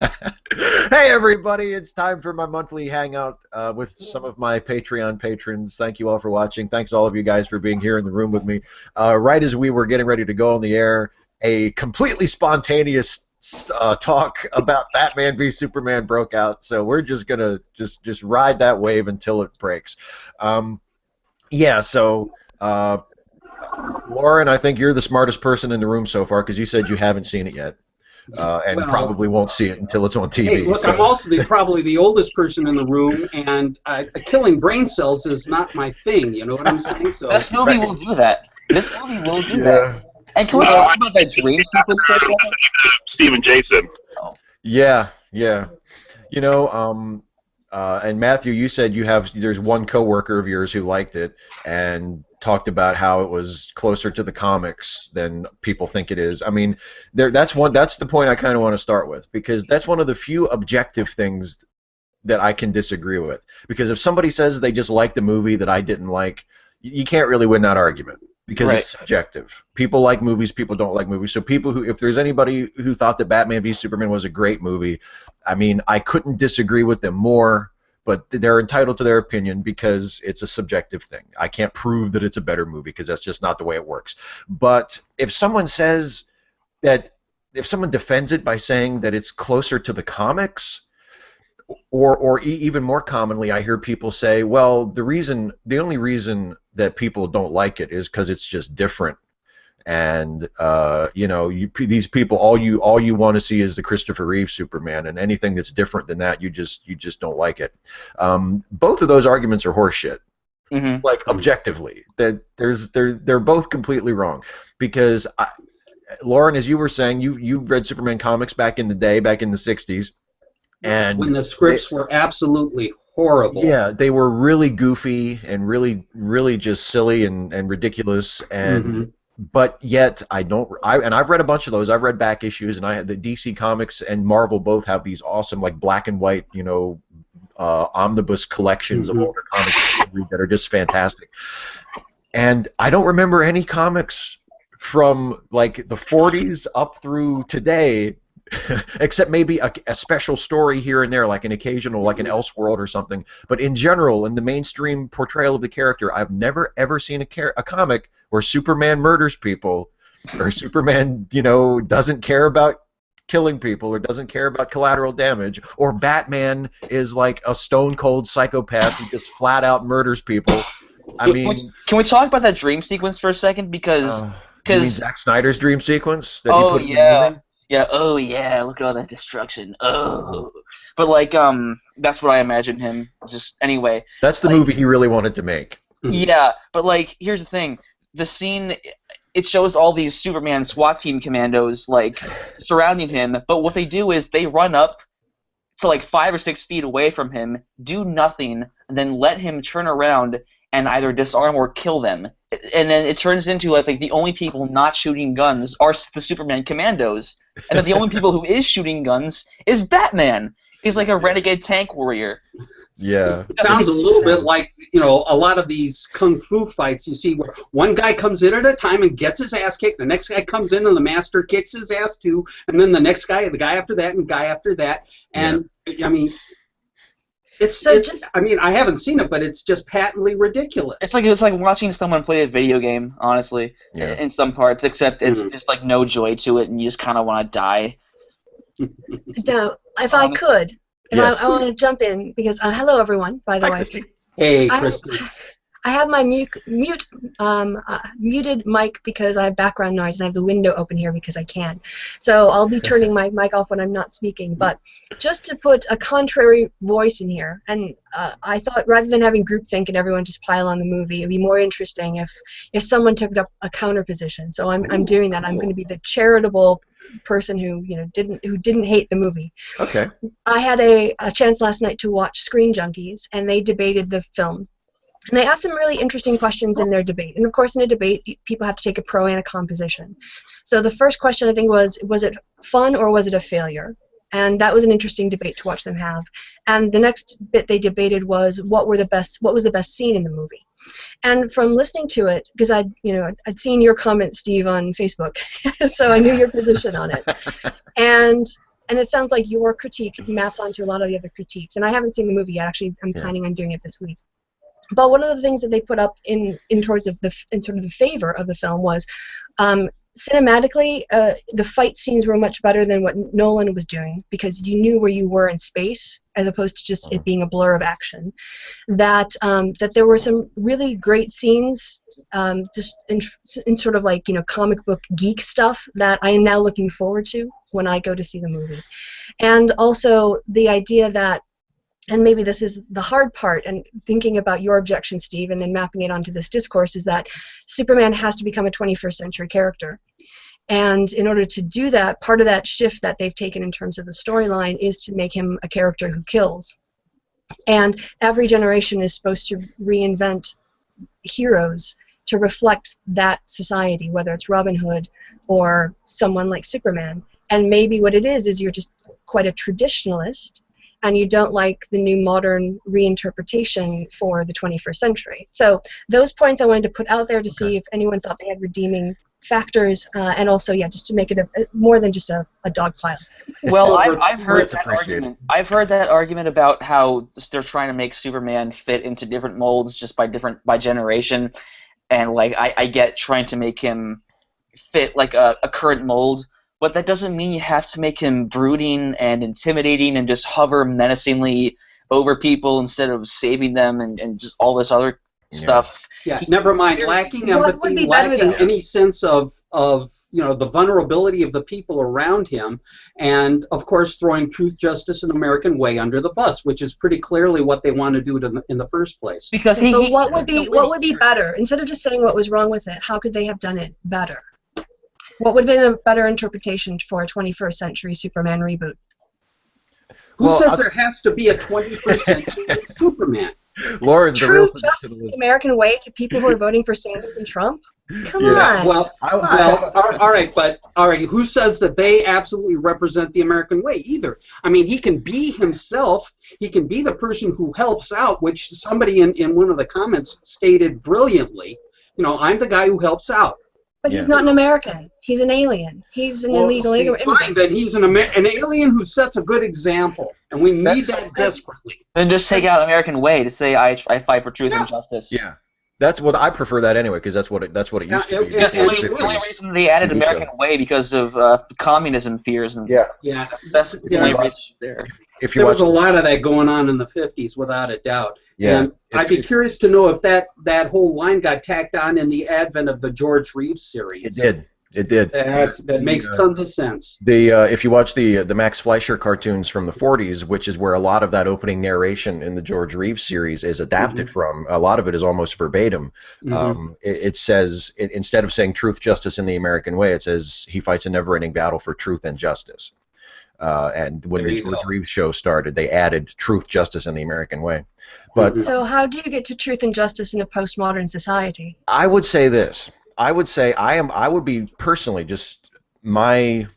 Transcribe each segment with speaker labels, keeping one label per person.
Speaker 1: Hey everybody, it's time for my monthly hangout with some of my Patreon patrons. Thank you all for watching. Thanks all of you guys for being here in the room with me. Right as we were getting ready to go on the air, a completely spontaneous talk about Batman v Superman broke out. So we're just gonna just ride that wave until it breaks. Um, yeah. So. Lauren, I think you're the smartest person in the room so far because you said you haven't seen it yet. And
Speaker 2: Well,
Speaker 1: probably won't see it until it's on
Speaker 2: hey,
Speaker 1: TV.
Speaker 2: look, I'm
Speaker 1: So,
Speaker 2: also probably the oldest person in the room, and killing brain cells is not my thing. You know what I'm saying? So,
Speaker 3: This movie will
Speaker 1: right.
Speaker 3: do that. This movie will do that.
Speaker 1: Yeah.
Speaker 3: And can we
Speaker 2: well,
Speaker 3: talk about that dream sequence for a second?
Speaker 4: Stephen Jason.
Speaker 3: Oh.
Speaker 1: Yeah, yeah. You know, and Matthew, you said there's one coworker of yours who liked it and talked about how it was closer to the comics than people think it is. I mean, that's the point I kind of want to start with because that's one of the few objective things that I can disagree with. Because if somebody says they just like the movie that I didn't like, you can't really win that argument because
Speaker 3: Right.
Speaker 1: it's subjective. People like movies, people don't like movies. So people who, if there's anybody who thought that Batman v Superman was a great movie, I mean, I couldn't disagree with them more. But they're entitled to their opinion because it's a subjective thing. I can't prove that it's a better movie because that's just not the way it works. But if someone says that, if someone defends it by saying that it's closer to the comics, or even more commonly, I hear people say, well, the only reason that people don't like it is because it's just different. And these people, all you want to see is the Christopher Reeve Superman, and anything that's different than that, you just don't like it. Both of those arguments are horseshit.
Speaker 3: Mm-hmm.
Speaker 1: Like objectively, they're both completely wrong because Lauren, as you were saying, you read Superman comics back in the day, back in the '60s. And
Speaker 2: when the scripts were absolutely horrible.
Speaker 1: yeah, they were really goofy and really just silly and ridiculous.
Speaker 2: Hmm.
Speaker 1: But yet I've read a bunch of those. I've read back issues, and I had the DC Comics and Marvel both have these awesome like black and white, omnibus collections of
Speaker 2: Hmm.
Speaker 1: older comics that are just fantastic. And I don't remember any comics from like the 40s up through today except maybe a special story here and there, like an occasional, like an Elseworld or something. But in general, in the mainstream portrayal of the character, I've never ever seen a comic where Superman murders people, or Superman, doesn't care about killing people, or doesn't care about collateral damage, or Batman is like a stone cold psychopath who just flat out murders people. I
Speaker 3: Can
Speaker 1: mean,
Speaker 3: can we talk about that dream sequence for a second? Because,
Speaker 1: you mean
Speaker 3: because
Speaker 1: Zack Snyder's dream sequence that he
Speaker 3: oh
Speaker 1: put in the movie?
Speaker 3: yeah, yeah, oh yeah, look at all that destruction. Oh, but like that's what I imagine him. Just anyway,
Speaker 1: That's the
Speaker 3: like
Speaker 1: movie he really wanted to make.
Speaker 3: yeah, but like here's the thing: the scene it shows all these Superman SWAT team commandos like surrounding him, but what they do is they run up to like 5 or 6 feet away from him, do nothing, and then let him turn around and either disarm or kill them. And then it turns into like the only people not shooting guns are the Superman commandos, and then the only people who is shooting guns is Batman. He's like a renegade tank warrior.
Speaker 1: Yeah.
Speaker 2: It sounds a little bit like, a lot of these kung fu fights you see where one guy comes in at a time and gets his ass kicked, the next guy comes in and the master kicks his ass too, and then the next guy, the guy after that, and guy after that. And, I mean, I mean, I haven't seen it, but it's just patently ridiculous.
Speaker 3: It's like watching someone play a video game, honestly,
Speaker 1: Yeah.
Speaker 3: in some parts, except it's just like no joy to it, and you just kind of want to die.
Speaker 5: Now, if I could,
Speaker 1: Yes,
Speaker 5: I want to jump in because hello everyone, by the
Speaker 1: Hi,
Speaker 5: way.
Speaker 1: Christy.
Speaker 2: Hey,
Speaker 5: I,
Speaker 2: Kristen.
Speaker 5: I have my muted mic because I have background noise and I have the window open here because I can. So I'll be turning my mic off when I'm not speaking. But just to put a contrary voice in here, and I thought rather than having groupthink and everyone just pile on the movie, it'd be more interesting if someone took up a counter position. So I'm doing that. I'm going to be the charitable person who didn't hate the movie.
Speaker 1: Okay.
Speaker 5: I had a chance last night to watch Screen Junkies, and they debated the film. And they asked some really interesting questions in their debate. And of course, in a debate, people have to take a pro and a con position. So the first question, I think, was it fun or was it a failure? And that was an interesting debate to watch them have. And the next bit they debated was what was the best scene in the movie. And from listening to it, because I'd seen your comment, Steve, on Facebook, so I knew your position on it. And and it sounds like your critique maps onto a lot of the other critiques. And I haven't seen the movie yet. Actually, I'm planning on doing it this week. But one of the things that they put up in sort of the favor of the film was cinematically, the fight scenes were much better than what Nolan was doing, because you knew where you were in space as opposed to just it being a blur of action. That there were some really great scenes, just in sort of like, comic book geek stuff that I am now looking forward to when I go to see the movie. And also the idea that, and maybe this is the hard part, and thinking about your objection, Steve, and then mapping it onto this discourse, is that Superman has to become a 21st century character. And in order to do that, part of that shift that they've taken in terms of the storyline is to make him a character who kills. And every generation is supposed to reinvent heroes to reflect that society, whether it's Robin Hood or someone like Superman. And maybe what it is you're just quite a traditionalist, and you don't like the new modern reinterpretation for the 21st century. So those points I wanted to put out there to see if anyone thought they had redeeming factors, and also, just to make it more than just a dog pile.
Speaker 3: Well, I've heard that argument. I've heard that argument about how they're trying to make Superman fit into different molds just by generation, and like I get trying to make him fit like a current mold. But that doesn't mean you have to make him brooding and intimidating and just hover menacingly over people instead of saving them and just all this other stuff.
Speaker 2: Yeah, never mind lacking empathy, lacking any sense of the vulnerability of the people around him, and of course throwing truth, justice, and American way under the bus, which is pretty clearly what they want to do in the first place.
Speaker 3: Because
Speaker 5: what would be better, instead of just saying what was wrong with it? How could they have done it better? What would have been a better interpretation for a 21st century Superman reboot?
Speaker 2: Who says there has to be a 21st century Superman?
Speaker 1: Lauren, the real
Speaker 5: Truth, justice, the American way to people who are voting for Sanders and Trump? Come on.
Speaker 2: Well, all right. Who says that they absolutely represent the American way either? I mean, he can be himself. He can be the person who helps out, which somebody in one of the comments stated brilliantly. I'm the guy who helps out.
Speaker 5: But he's not an American. He's an alien. He's an illegal immigrant.
Speaker 2: Fine, then he's an alien who sets a good example, and we need that desperately.
Speaker 3: Then just take out American way to say I fight for truth and justice.
Speaker 1: Yeah, that's what I prefer that anyway, because that's what it used to be.
Speaker 3: The only reason they added American way because of communism fears and that's the only reason there.
Speaker 2: There was a lot of that going on in the 50s, without a doubt.
Speaker 1: Yeah.
Speaker 2: And I'd be curious to know if that whole line got tacked on in the advent of the George Reeves series.
Speaker 1: It did. It did.
Speaker 2: That makes tons of sense.
Speaker 1: If you watch the Max Fleischer cartoons from the 40s, which is where a lot of that opening narration in the George Reeves series is adapted from, a lot of it is almost verbatim. It says, instead of saying truth, justice, and the American way, it says he fights a never-ending battle for truth and justice. And when the George Reeves show started, they added truth, justice, and the American way. But
Speaker 5: so how do you get to truth and justice in a postmodern society?
Speaker 1: I would say this. I would say I would be personally, just my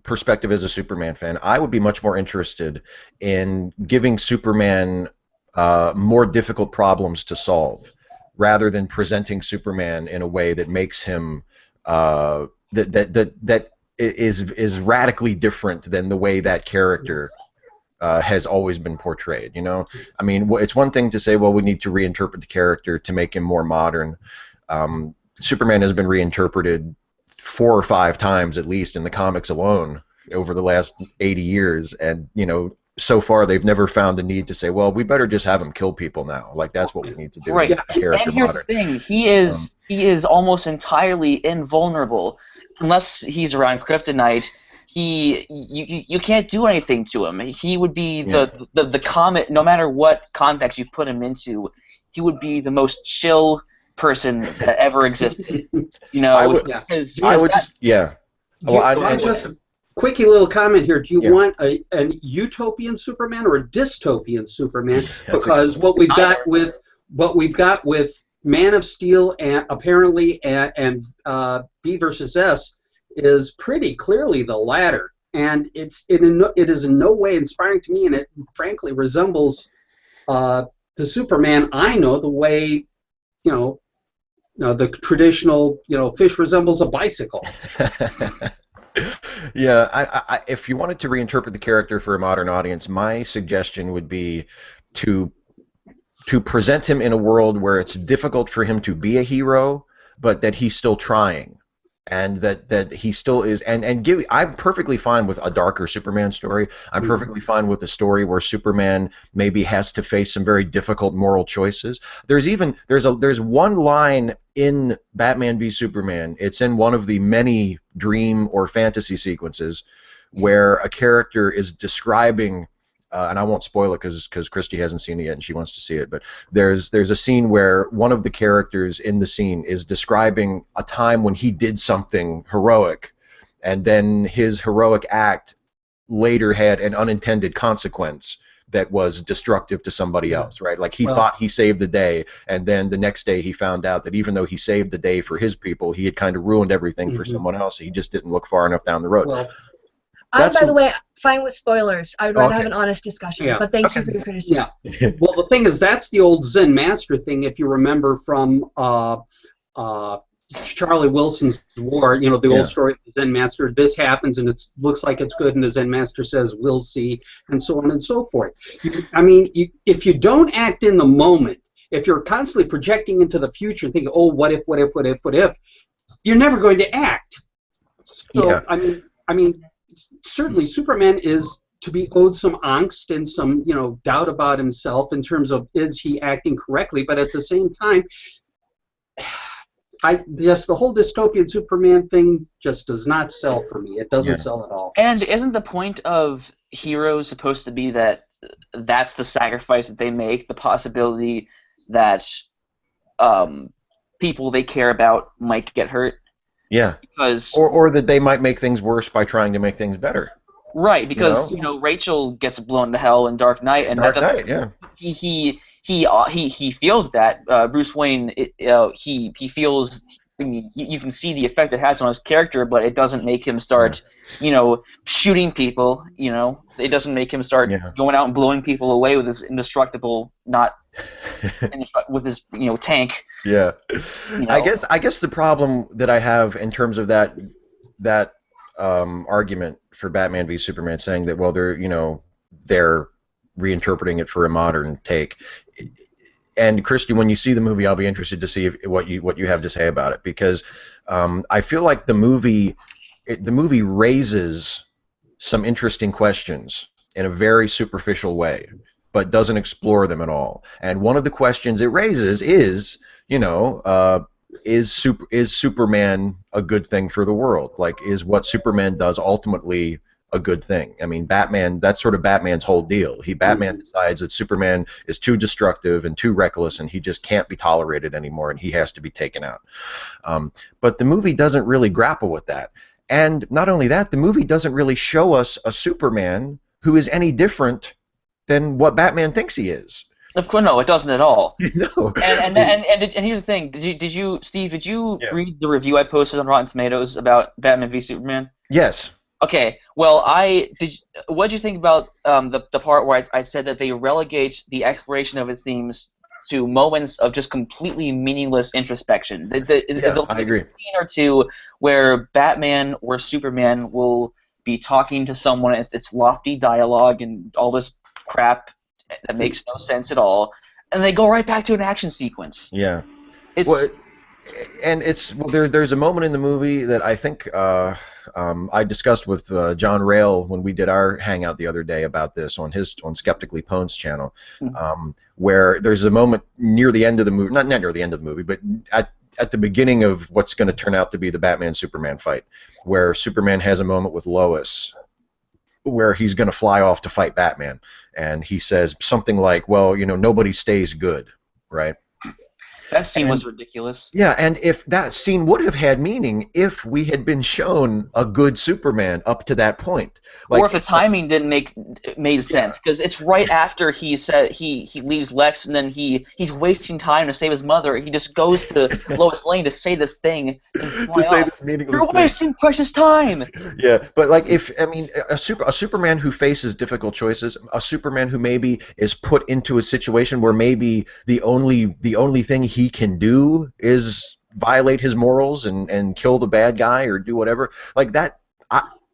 Speaker 1: perspective as a Superman fan, I would be much more interested in giving Superman more difficult problems to solve, rather than presenting Superman in a way that makes him that is radically different than the way that character has always been portrayed. I mean, it's one thing to say, well, we need to reinterpret the character to make him more modern. Superman has been reinterpreted 4 or 5 times at least in the comics alone over the last 80 years, and so far they've never found the need to say, well, we better just have him kill people now. Like, that's what we need to do.
Speaker 3: Right.
Speaker 1: To make the character
Speaker 3: and here's
Speaker 1: modern.
Speaker 3: The thing: he is almost entirely invulnerable unless he's around kryptonite. You can't do anything to him. He would be the comet. No matter what context you put him into, he would be the most chill person that ever existed.
Speaker 2: Just a quickie little comment here. Do you want an utopian Superman or a dystopian Superman? Because what we've got with Man of Steel and apparently and B versus S is pretty clearly the latter, and it is in no way inspiring to me, and it frankly resembles the Superman I know, the way the traditional fish resembles a bicycle.
Speaker 1: Yeah, if you wanted to reinterpret the character for a modern audience, my suggestion would be to present him in a world where it's difficult for him to be a hero, but that he's still trying, and that he still is, and give. I'm perfectly fine with a darker Superman story. I'm perfectly fine with a story where Superman maybe has to face some very difficult moral choices. There's one line in Batman v Superman. It's in one of the many dream or fantasy sequences where a character is describing, and I won't spoil it because Christy hasn't seen it yet and she wants to see it. But there's a scene where one of the characters in the scene is describing a time when he did something heroic, and then his heroic act later had an unintended consequence that was destructive to somebody else, right? Like he thought he saved the day, and then the next day he found out that even though he saved the day for his people, he had kind of ruined everything for someone else. He just didn't look far enough down the road.
Speaker 2: Well,
Speaker 5: I'm, by the way, fine with spoilers. I would rather have
Speaker 1: Okay.
Speaker 5: an honest discussion.
Speaker 2: Yeah.
Speaker 5: But thank you for your criticism.
Speaker 2: yeah. Well, the thing is, that's the old Zen Master thing, if you remember from Charlie Wilson's War, you know, the old story of the Zen Master. This happens, and it looks like it's good, and the Zen Master says, we'll see, and so on and so forth. If you don't act in the moment, if you're constantly projecting into the future and thinking, oh, what if, you're never going to act. So, I mean, certainly Superman is to be owed some angst and some, you know, doubt about himself in terms of is he acting correctly, but at the same time, the whole dystopian Superman thing just does not sell for me. It doesn't sell at all.
Speaker 3: And isn't the point of heroes supposed to be that that's the sacrifice that they make, the possibility that people they care about might get hurt?
Speaker 1: Yeah.
Speaker 3: Because
Speaker 1: or that they might make things worse by trying to make things better.
Speaker 3: Right, because you know Rachel gets blown to hell in Dark Knight, and
Speaker 1: Dark Knight, yeah.
Speaker 3: He feels that Bruce Wayne. He feels. I mean, you can see the effect it has on his character, but it doesn't make him start, you know, shooting people. You know, it doesn't make him start going out and blowing people away with his indestructible, with his tank.
Speaker 1: Yeah,
Speaker 3: You know?
Speaker 1: I guess the problem that I have in terms of that argument for Batman v Superman, saying that they're reinterpreting it for a modern take. And Christy, when you see the movie, I'll be interested to see what you have to say about it, because I feel like the movie raises some interesting questions in a very superficial way, but doesn't explore them at all. And one of the questions it raises is, is Superman a good thing for the world? Like, is what Superman does ultimately a good thing? I mean, Batman, that's sort of Batman's whole deal. Batman decides that Superman is too destructive and too reckless, and he just can't be tolerated anymore, and he has to be taken out. But the movie doesn't really grapple with that. And not only that, the movie doesn't really show us a Superman who is any different than what Batman thinks he is.
Speaker 3: Of course, no, it doesn't at all.
Speaker 1: No.
Speaker 3: And here's the thing. Did you Steve? Did you read the review I posted on Rotten Tomatoes about Batman v Superman?
Speaker 1: Yes.
Speaker 3: Okay. Well, what did you think about the part where I said that they relegate the exploration of its themes to moments of just completely meaningless introspection?
Speaker 1: I agree.
Speaker 3: A scene or two where Batman or Superman will be talking to someone. It's lofty dialogue and all this crap that makes no sense at all, and they go right back to an action sequence.
Speaker 1: Yeah. There's a moment in the movie that I think I discussed with John Rail when we did our hangout the other day about this on Skeptically Pwn's channel, where there's a moment near the end of the movie, not near the end of the movie, but at the beginning of what's going to turn out to be the Batman-Superman fight, where Superman has a moment with Lois where he's going to fly off to fight Batman, and he says something like, well, nobody stays good, right?
Speaker 3: That scene was ridiculous.
Speaker 1: Yeah, and if that scene would have had meaning if we had been shown a good Superman up to that point.
Speaker 3: Or if the timing didn't made sense, because it's right after he said he leaves Lex, and then he's wasting time to save his mother. He just goes to Lois Lane to say this thing.
Speaker 1: To say this meaningless thing.
Speaker 3: You're wasting precious time.
Speaker 1: Yeah, but a Superman who faces difficult choices, a Superman who maybe is put into a situation where maybe the only thing he can do is violate his morals and kill the bad guy or do whatever, like that.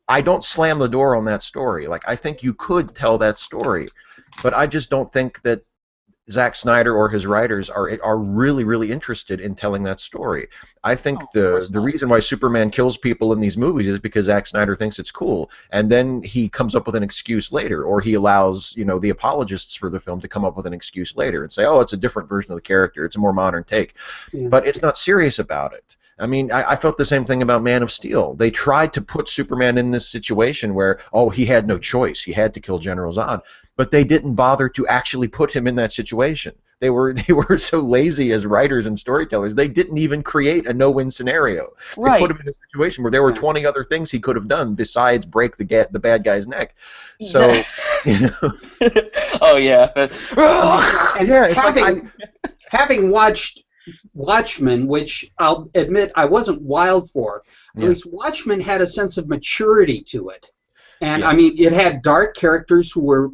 Speaker 1: I don't slam the door on that story. Like, I think you could tell that story, but I just don't think that Zack Snyder or his writers are really, really interested in telling that story. I think the reason why Superman kills people in these movies is because Zack Snyder thinks it's cool, and then he comes up with an excuse later, or he allows, you know, the apologists for the film to come up with an excuse later and say, oh, it's a different version of the character, it's a more modern take, but it's not serious about it. I mean, I felt the same thing about Man of Steel. They tried to put Superman in this situation where, oh, he had no choice. He had to kill General Zod. But they didn't bother to actually put him in that situation. They were so lazy as writers and storytellers. They didn't even create a no-win scenario. They put him in a situation where there were 20 other things he could have done besides break the bad guy's neck. So, you know.
Speaker 3: Oh yeah.
Speaker 2: And
Speaker 1: yeah, it's
Speaker 2: having watched Watchmen, which I'll admit I wasn't wild for, at least Watchmen had a sense of maturity to it. And I mean, it had dark characters who were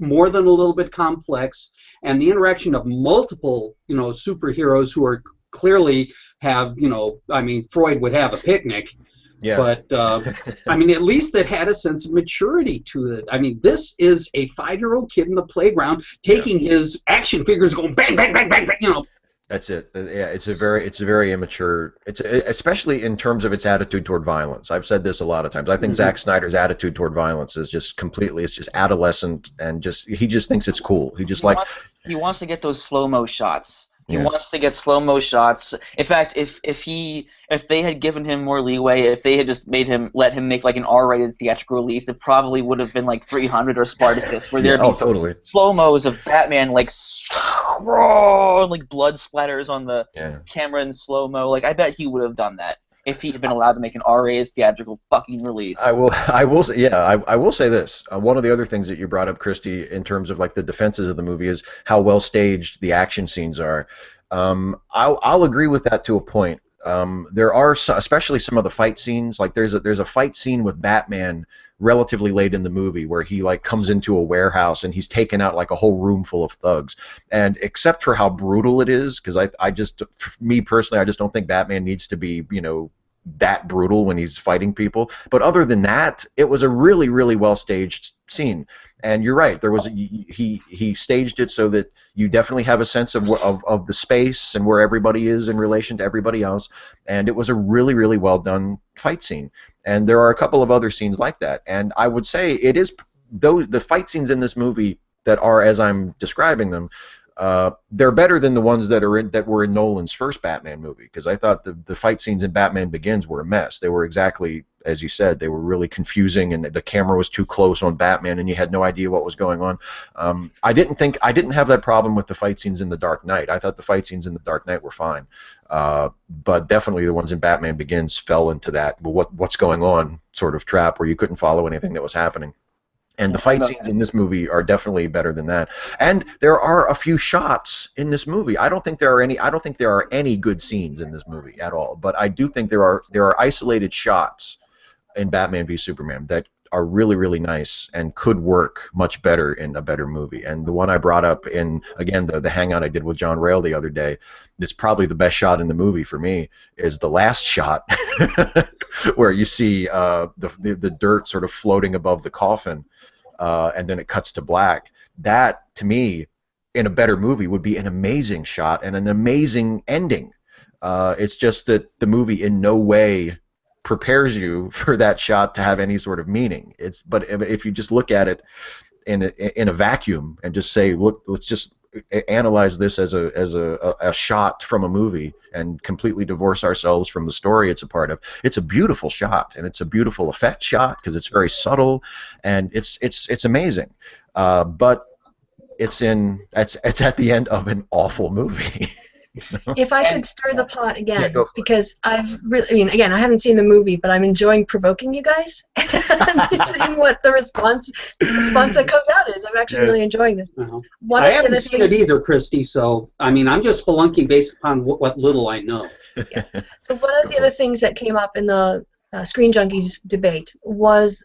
Speaker 2: more than a little bit complex, and the interaction of multiple, you know, superheroes who are clearly have, you know, I mean, Freud would have a picnic. Yeah. But, I mean, at least it had a sense of maturity to it. I mean, this is a 5-year-old kid in the playground taking his action figures going bang, bang, bang, bang, bang, you know.
Speaker 1: That's it. Yeah, it's a very immature. It's especially in terms of its attitude toward violence. I've said this a lot of times. I think Zack Snyder's attitude toward violence is just completely. It's just adolescent, and he just thinks it's cool. He
Speaker 3: wants to get those slow-mo shots. He wants to get slow-mo shots. In fact, if they had given him more leeway, if they had just let him make like an R-rated theatrical release, it probably would have been like 300 or Spartacus, where there'd be slow-mos of Batman like blood splatters on the camera in slow-mo. Like, I bet he would have done that if he'd been allowed to make an R-rated theatrical fucking release.
Speaker 1: I will say this. One of the other things that you brought up, Christy, in terms of like the defenses of the movie is how well staged the action scenes are. I'll agree with that to a point. There are especially some of the fight scenes. Like there's a fight scene with Batman relatively late in the movie where he like comes into a warehouse and he's taken out like a whole room full of thugs. And except for how brutal it is, because me personally, I just don't think Batman needs to be, you know, that brutal when he's fighting people. But other than that, it was a really, really well staged scene. And you're right, there was he staged it so that you definitely have a sense of the space and where everybody is in relation to everybody else. And it was a really, really well done fight scene. And there are a couple of other scenes like that. And I would say it is the fight scenes in this movie that are as I'm describing them. They're better than the ones that were in Nolan's first Batman movie, because I thought the fight scenes in Batman Begins were a mess. They were exactly as you said. They were really confusing, and the camera was too close on Batman, and you had no idea what was going on. I didn't have that problem with the fight scenes in The Dark Knight. I thought the fight scenes in The Dark Knight were fine, but definitely the ones in Batman Begins fell into that what's going on sort of trap where you couldn't follow anything that was happening. And the fight scenes in this movie are definitely better than that. And there are a few shots in this movie. I don't think there are any good scenes in this movie at all. But I do think there are isolated shots in Batman v Superman that are really, really nice and could work much better in a better movie. And the one I brought up in, again, the hangout I did with John Rail the other day, that's probably the best shot in the movie for me, is the last shot where you see the dirt sort of floating above the coffin, and then it cuts to black. That, to me, in a better movie, would be an amazing shot and an amazing ending. It's just that the movie in no way prepares you for that shot to have any sort of meaning. But if you just look at it in a vacuum and just say, look, let's just analyze this as a shot from a movie and completely divorce ourselves from the story it's a part of. It's a beautiful shot, and it's a beautiful effect shot because it's very subtle, and it's amazing. But it's at the end of an awful movie.
Speaker 5: If I could stir the pot again, because I've really, I mean, again, I haven't seen the movie, but I'm enjoying provoking you guys and seeing what the response that comes out is. I'm actually really enjoying this.
Speaker 2: I haven't seen it either, Christy, so, I mean, I'm just spelunking based upon what little I know.
Speaker 5: Yeah. So one of the other things that came up in the Screen Junkies debate was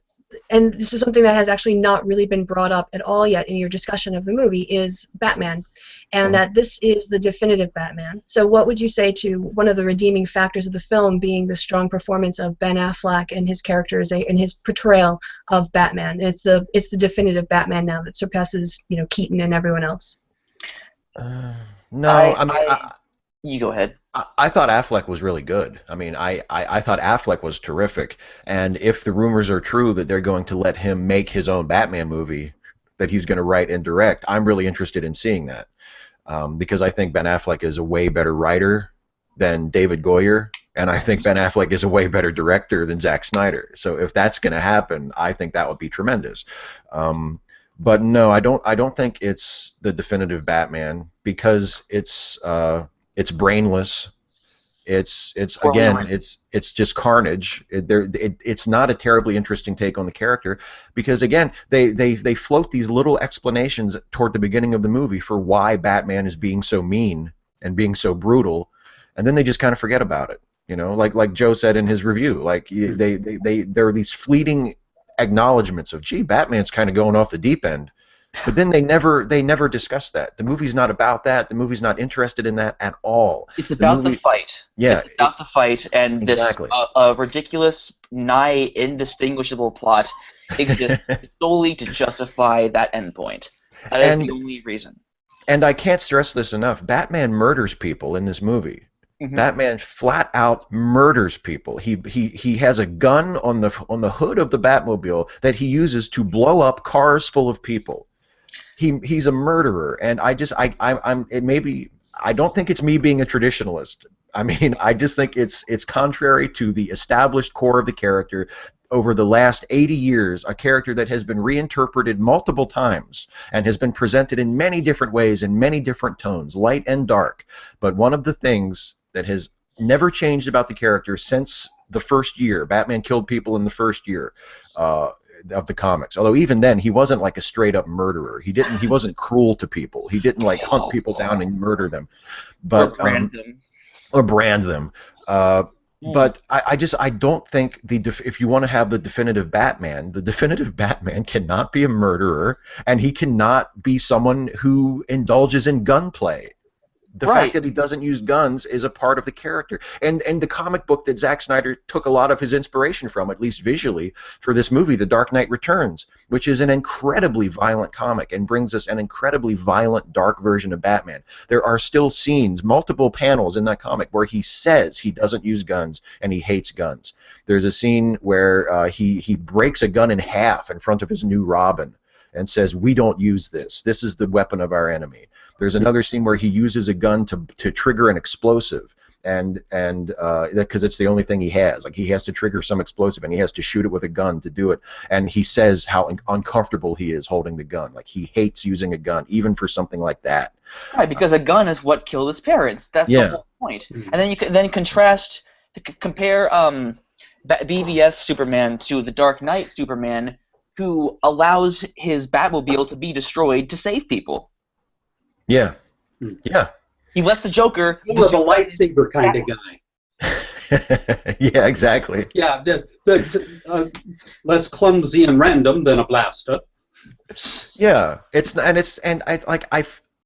Speaker 5: and this is something that has actually not really been brought up at all yet in your discussion of the movie, is Batman, and that this is the definitive Batman. So what would you say to one of the redeeming factors of the film being the strong performance of Ben Affleck and his characterization and his portrayal of Batman? It's the definitive Batman now that surpasses, you know, Keaton and everyone else.
Speaker 1: No,
Speaker 3: you go ahead.
Speaker 1: I thought Affleck was really good. I mean, I thought Affleck was terrific. And if the rumors are true that they're going to let him make his own Batman movie that he's going to write and direct, I'm really interested in seeing that. Because I think Ben Affleck is a way better writer than David Goyer, and I think Ben Affleck is a way better director than Zack Snyder. So if that's going to happen, I think that would be tremendous. But no, I don't think it's the definitive Batman because it's brainless. It's just carnage. It's not a terribly interesting take on the character because again they float these little explanations toward the beginning of the movie for why Batman is being so mean and being so brutal, and then they just kind of forget about it. You know, like Joe said in his review, like there are these fleeting acknowledgments of, gee, Batman's kind of going off the deep end, but then they never discuss that. The movie's not about that. The movie's not interested in that at all.
Speaker 3: It's about the fight.
Speaker 1: Yeah,
Speaker 3: it's about the fight, and
Speaker 1: exactly.
Speaker 3: This ridiculous, nigh indistinguishable plot exists solely to justify that endpoint. That is the only reason.
Speaker 1: And I can't stress this enough. Batman murders people in this movie. Mm-hmm. Batman flat out murders people. He has a gun on the hood of the Batmobile that he uses to blow up cars full of people. He's a murderer, and I don't think it's me being a traditionalist. I mean, I just think it's contrary to the established core of the character. Over the last 80 years, a character that has been reinterpreted multiple times and has been presented in many different ways, in many different tones, light and dark. But one of the things that has never changed about the character since the first year, Batman killed people in the first year of the comics. Although even then, he wasn't like a straight-up murderer. He wasn't cruel to people. He didn't like hunt people down and murder them, but or brand them. But I don't think if you want to have the definitive Batman cannot be a murderer, and he cannot be someone who indulges in gunplay. The fact that he doesn't use guns is a part of the character. And the comic book that Zack Snyder took a lot of his inspiration from, at least visually, for this movie, The Dark Knight Returns, which is an incredibly violent comic and brings us an incredibly violent, dark version of Batman. There are still scenes, multiple panels in that comic where he says he doesn't use guns and he hates guns. There's a scene where he breaks a gun in half in front of his new Robin and says, "We don't use this. This is the weapon of our enemy." There's another scene where he uses a gun to trigger an explosive, and because it's the only thing he has. Like, he has to trigger some explosive, and he has to shoot it with a gun to do it. And he says how uncomfortable he is holding the gun. Like, he hates using a gun, even for something like that.
Speaker 3: Right, because a gun is what killed his parents. That's the whole point. And then you can compare BVS Superman to the Dark Knight Superman, who allows his Batmobile to be destroyed to save people.
Speaker 1: Yeah.
Speaker 3: He lets the Joker.
Speaker 2: He was a lightsaber kind of guy.
Speaker 1: Yeah, exactly.
Speaker 2: Yeah, less clumsy and random than a blaster.
Speaker 1: Yeah,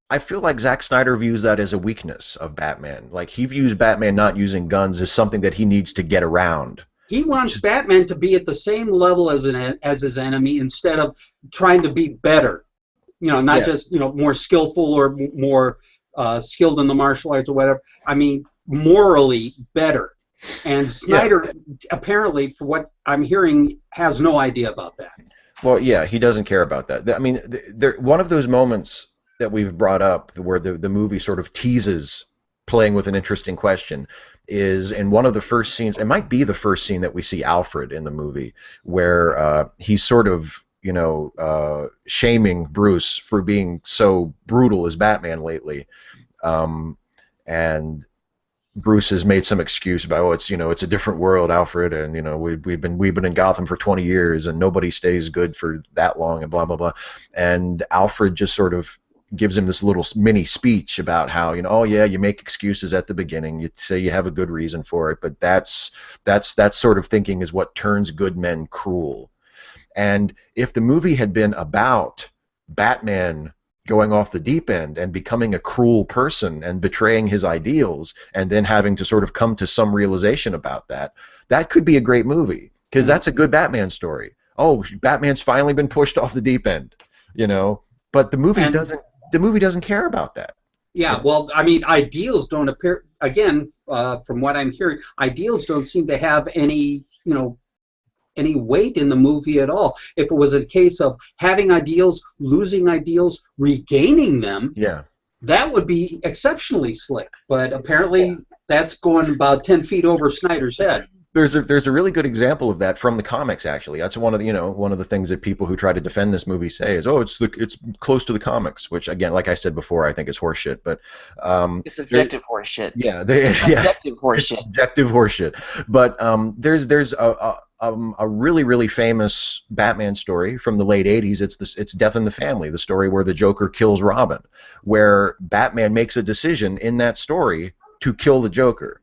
Speaker 1: I feel like Zack Snyder views that as a weakness of Batman. Like, he views Batman not using guns as something that he needs to get around.
Speaker 2: He wants Batman to be at the same level as his enemy instead of trying to be better. You know, not just, more skillful or more skilled in the martial arts or whatever. I mean, morally better. And Snyder, apparently, for what I'm hearing, has no idea about that.
Speaker 1: Well, yeah, he doesn't care about that. I mean, one of those moments that we've brought up where the movie sort of teases playing with an interesting question is in one of the first scenes. It might be the first scene that we see Alfred in the movie, where he's sort of shaming Bruce for being so brutal as Batman lately, and Bruce has made some excuse about, it's a different world, Alfred, and we've been in Gotham for 20 years and nobody stays good for that long and blah blah blah, and Alfred just sort of gives him this little mini speech about how oh yeah, you make excuses at the beginning, you say you have a good reason for it, but that's sort of thinking is what turns good men cruel. And if the movie had been about Batman going off the deep end and becoming a cruel person and betraying his ideals and then having to sort of come to some realization about that, that could be a great movie, because that's a good Batman story. Oh, Batman's finally been pushed off the deep end, you know, but the movie doesn't care about that.
Speaker 2: Yeah, well, I mean, ideals don't appear, again, from what I'm hearing, ideals don't seem to have any, you know, any weight in the movie at all. If it was a case of having ideals, losing ideals, regaining them,
Speaker 1: Yeah.
Speaker 2: that would be exceptionally slick. But apparently that's going about 10 feet over Snyder's head.
Speaker 1: There's a really good example of that from the comics, actually. That's one of the, one of the things that people who try to defend this movie say is, oh, it's close to the comics, which, again, like I said before, I think is horseshit. But
Speaker 3: it's objective horseshit.
Speaker 1: Yeah,
Speaker 3: Objective horseshit.
Speaker 1: Objective horseshit. But there's a really, really famous Batman story from the late '80s. It's Death in the Family, the story where the Joker kills Robin, where Batman makes a decision in that story to kill the Joker.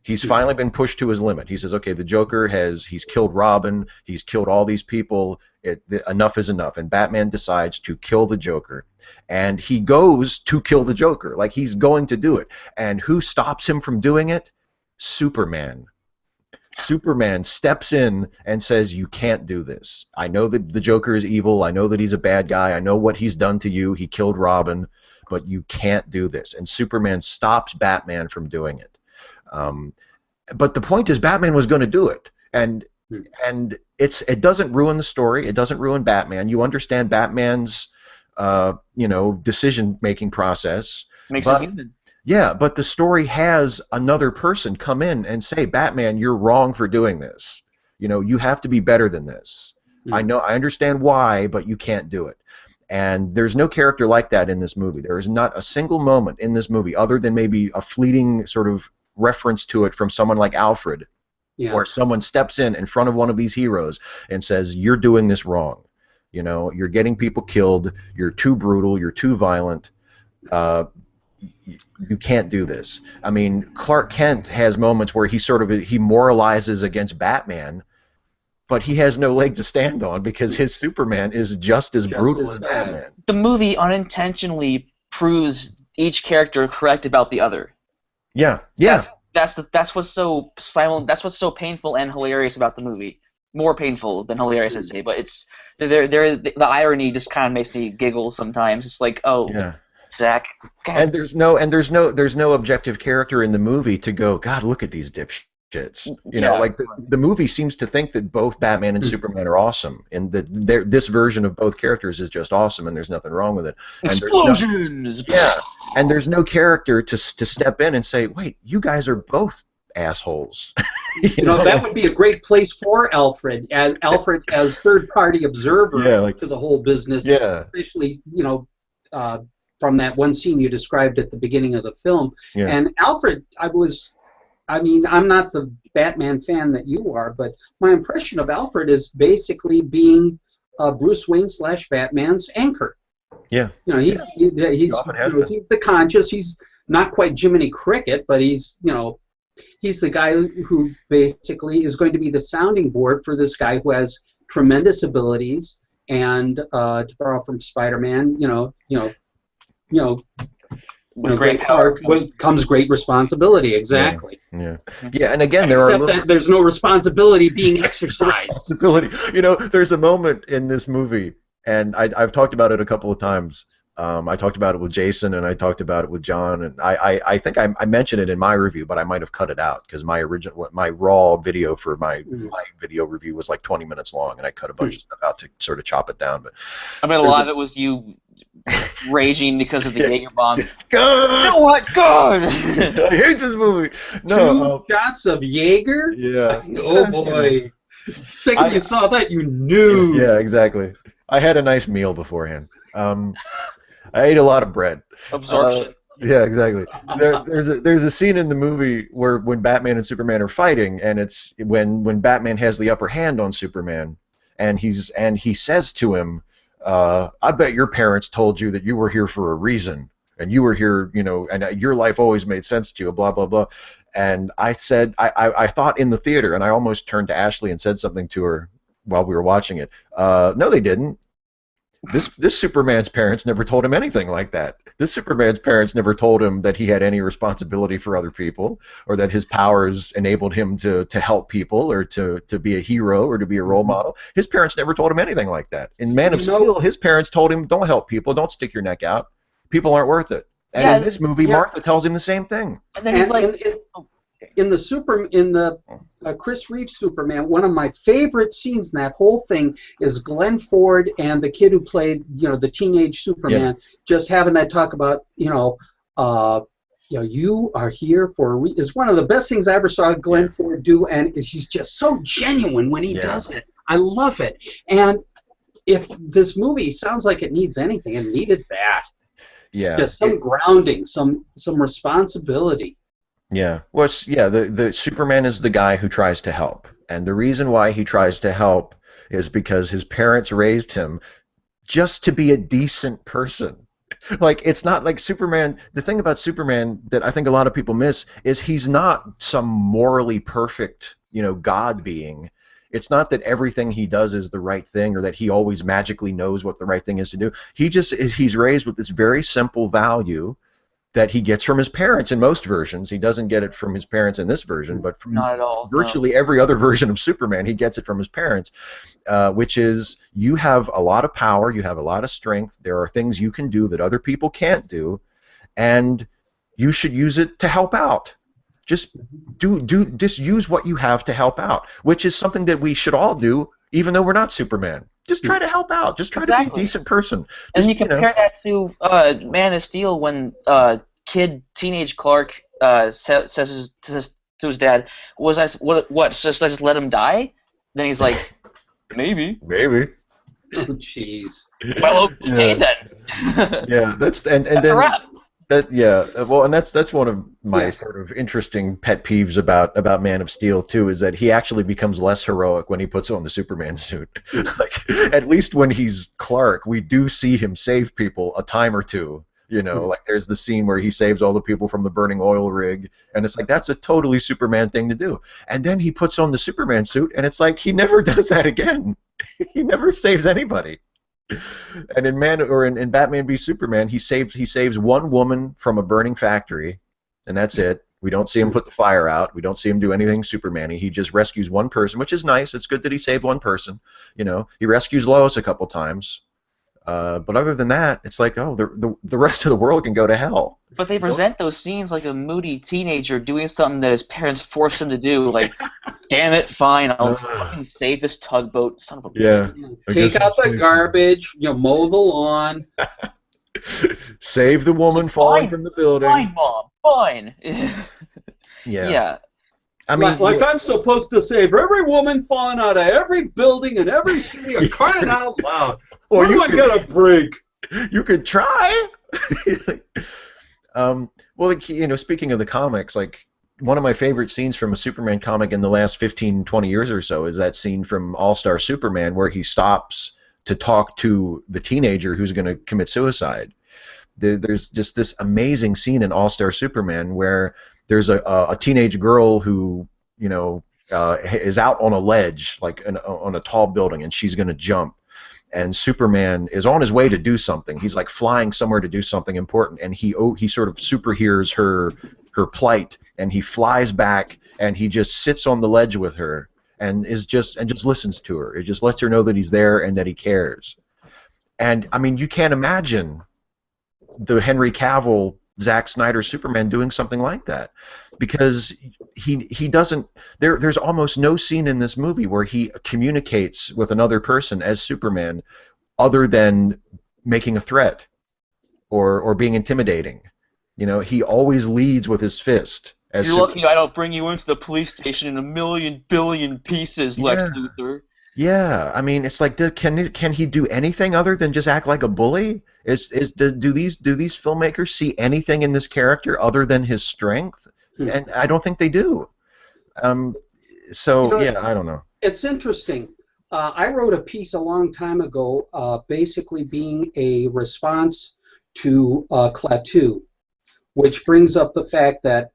Speaker 1: He's finally been pushed to his limit. He says, okay, the Joker he's killed Robin, he's killed all these people, enough is enough. And Batman decides to kill the Joker. And he goes to kill the Joker, like he's going to do it. And who stops him from doing it? Superman. Superman steps in and says, you can't do this. I know that the Joker is evil, I know that he's a bad guy, I know what he's done to you, he killed Robin, but you can't do this. And Superman stops Batman from doing it. But the point is, Batman was going to do it, and it doesn't ruin the story. It doesn't ruin Batman. You understand Batman's decision-making process.
Speaker 3: Makes him human.
Speaker 1: Yeah, but the story has another person come in and say, Batman, you're wrong for doing this. You have to be better than this. I understand why, but you can't do it. And there's no character like that in this movie. There is not a single moment in this movie, other than maybe a fleeting sort of reference to it from someone like Alfred, where someone steps in front of one of these heroes and says, you're doing this wrong. You're getting people killed, you're too brutal, you're too violent, you can't do this. I mean, Clark Kent has moments where he moralizes against Batman, but he has no leg to stand on because his Superman is just as brutal as Batman.
Speaker 3: The movie unintentionally proves each character correct about the other.
Speaker 1: Yeah.
Speaker 3: That's what's so silent. That's what's so painful and hilarious about the movie. More painful than hilarious, I'd say. But it's the irony just kind of makes me giggle sometimes. It's like, oh, yeah. Zach. God.
Speaker 1: And there's no objective character in the movie to go, God, look at these dipshits. Like the movie seems to think that both Batman and Superman are awesome, and that this version of both characters is just awesome, and there's nothing wrong with it. And
Speaker 3: Explosions!
Speaker 1: And there's no character to step in and say, wait, you guys are both assholes.
Speaker 2: That would be a great place for Alfred as third-party observer to the whole business, especially from that one scene you described at the beginning of the film. And Alfred, I'm not the Batman fan that you are, but my impression of Alfred is basically being Bruce Wayne / Batman's anchor.
Speaker 1: Yeah.
Speaker 2: He's the conscious. He's not quite Jiminy Cricket, but he's the guy who basically is going to be the sounding board for this guy who has tremendous abilities, and to borrow from Spider-Man,
Speaker 3: with great power
Speaker 2: comes great responsibility. Exactly.
Speaker 1: Yeah. And again,
Speaker 2: that there's no responsibility being exercised.
Speaker 1: Responsibility. There's a moment in this movie, and I've talked about it a couple of times. I talked about it with Jason, and I talked about it with John, and I think I mentioned it in my review, but I might have cut it out because my raw video for my video review was like 20 minutes long, and I cut a bunch of stuff out to sort of chop it down. But
Speaker 3: I mean, a lot of it was you raging because of the Jaeger bomb.
Speaker 1: God!
Speaker 3: You know what? God!
Speaker 1: I hate this movie. No,
Speaker 2: 2 shots of Jaeger?
Speaker 1: Yeah.
Speaker 2: Oh boy. Second you saw that, you knew.
Speaker 1: Yeah, exactly. I had a nice meal beforehand. I ate a lot of bread.
Speaker 3: Absorption.
Speaker 1: Yeah, exactly. There's a scene in the movie where when Batman and Superman are fighting, and it's when Batman has the upper hand on Superman, and he says to him, I bet your parents told you that you were here for a reason, and you were here, and your life always made sense to you, blah, blah, blah. And I said, I thought in the theater, and I almost turned to Ashley and said something to her while we were watching it. No, they didn't. This Superman's parents never told him anything like that. This Superman's parents never told him that he had any responsibility for other people, or that his powers enabled him to help people, or to be a hero, or to be a role model. His parents never told him anything like that. In Man of Steel, his parents told him, "Don't help people. Don't stick your neck out. People aren't worth it." And in this movie, Martha tells him the same thing.
Speaker 3: And then he's like,
Speaker 2: in the Chris Reeve Superman, one of my favorite scenes in that whole thing is Glenn Ford and the kid who played, the teenage Superman, just having that talk about, you are here for a is one of the best things I ever saw Glenn Ford do, and he's just so genuine when he does it. I love it. And if this movie sounds like it needs anything, it needed that.
Speaker 1: Yeah.
Speaker 2: Just some grounding, some responsibility.
Speaker 1: Yeah. Well, the Superman is the guy who tries to help. And the reason why he tries to help is because his parents raised him just to be a decent person. Like, it's not like Superman. The thing about Superman that I think a lot of people miss is he's not some morally perfect, God being. It's not that everything he does is the right thing, or that he always magically knows what the right thing is to do. He's raised with this very simple value that he gets from his parents in most versions. He doesn't get it from his parents in this version, but from
Speaker 3: not at all,
Speaker 1: virtually every other version of Superman, he gets it from his parents, which is, you have a lot of power, you have a lot of strength, there are things you can do that other people can't do, and you should use it to help out. Just use what you have to help out, which is something that we should all do, even though we're not Superman. Just try to help out. Just try to be a decent person.
Speaker 3: And you compare that to Man of Steel, when teenage Clark says to his dad, "What? Just let him die?" Then he's like, "Maybe."
Speaker 1: Maybe.
Speaker 2: Oh, jeez.
Speaker 3: Well, okay then.
Speaker 1: Yeah, that's
Speaker 3: then
Speaker 1: a wrap. Well, and that's one of my sort of interesting pet peeves about Man of Steel too, is that he actually becomes less heroic when he puts on the Superman suit. Like, at least when he's Clark, we do see him save people a time or two. Like, there's the scene where he saves all the people from the burning oil rig, and it's like, that's a totally Superman thing to do. And then he puts on the Superman suit, and it's like he never does that again. He never saves anybody. And in Batman v Superman, he saves one woman from a burning factory, and that's it. We don't see him put the fire out. We don't see him do anything Superman-y. He just rescues one person, which is nice. It's good that he saved one person. He rescues Lois a couple times. But other than that, it's like, the rest of the world can go to hell.
Speaker 3: But they present those scenes like a moody teenager doing something that his parents forced him to do. Like, damn it, fine, I'll fucking save this tugboat, son of a bitch.
Speaker 2: Take out the garbage, mow the lawn.
Speaker 1: Save the woman falling from the building.
Speaker 3: Fine, Mom, fine.
Speaker 1: Yeah. I mean,
Speaker 2: like I'm supposed to save every woman falling out of every building in every city, and crying out loud. Or do I get a break?
Speaker 1: You could try. Well, speaking of the comics, like, one of my favorite scenes from a Superman comic in the last 15, 20 years or so is that scene from All-Star Superman where he stops to talk to the teenager who's going to commit suicide. There's just this amazing scene in All-Star Superman where there's a teenage girl who, is out on a ledge, like on a tall building, and she's going to jump. And Superman is on his way to do something. He's like flying somewhere to do something important, and he sort of superhears her plight, and he flies back, and he just sits on the ledge with her, and just listens to her. It just lets her know that he's there and that he cares. And I mean, you can't imagine the Henry Cavill, Zack Snyder Superman doing something like that, because he doesn't. There's almost no scene in this movie where he communicates with another person as Superman, other than making a threat or being intimidating. He always leads with his fist.
Speaker 3: You're lucky I don't bring you into the police station in a million billion pieces, Lex Luthor.
Speaker 1: Yeah, I mean, it's like, can he do anything other than just act like a bully? Do these filmmakers see anything in this character other than his strength? And I don't think they do. I don't know.
Speaker 2: It's interesting. I wrote a piece a long time ago, basically being a response to Klaatu, which brings up the fact that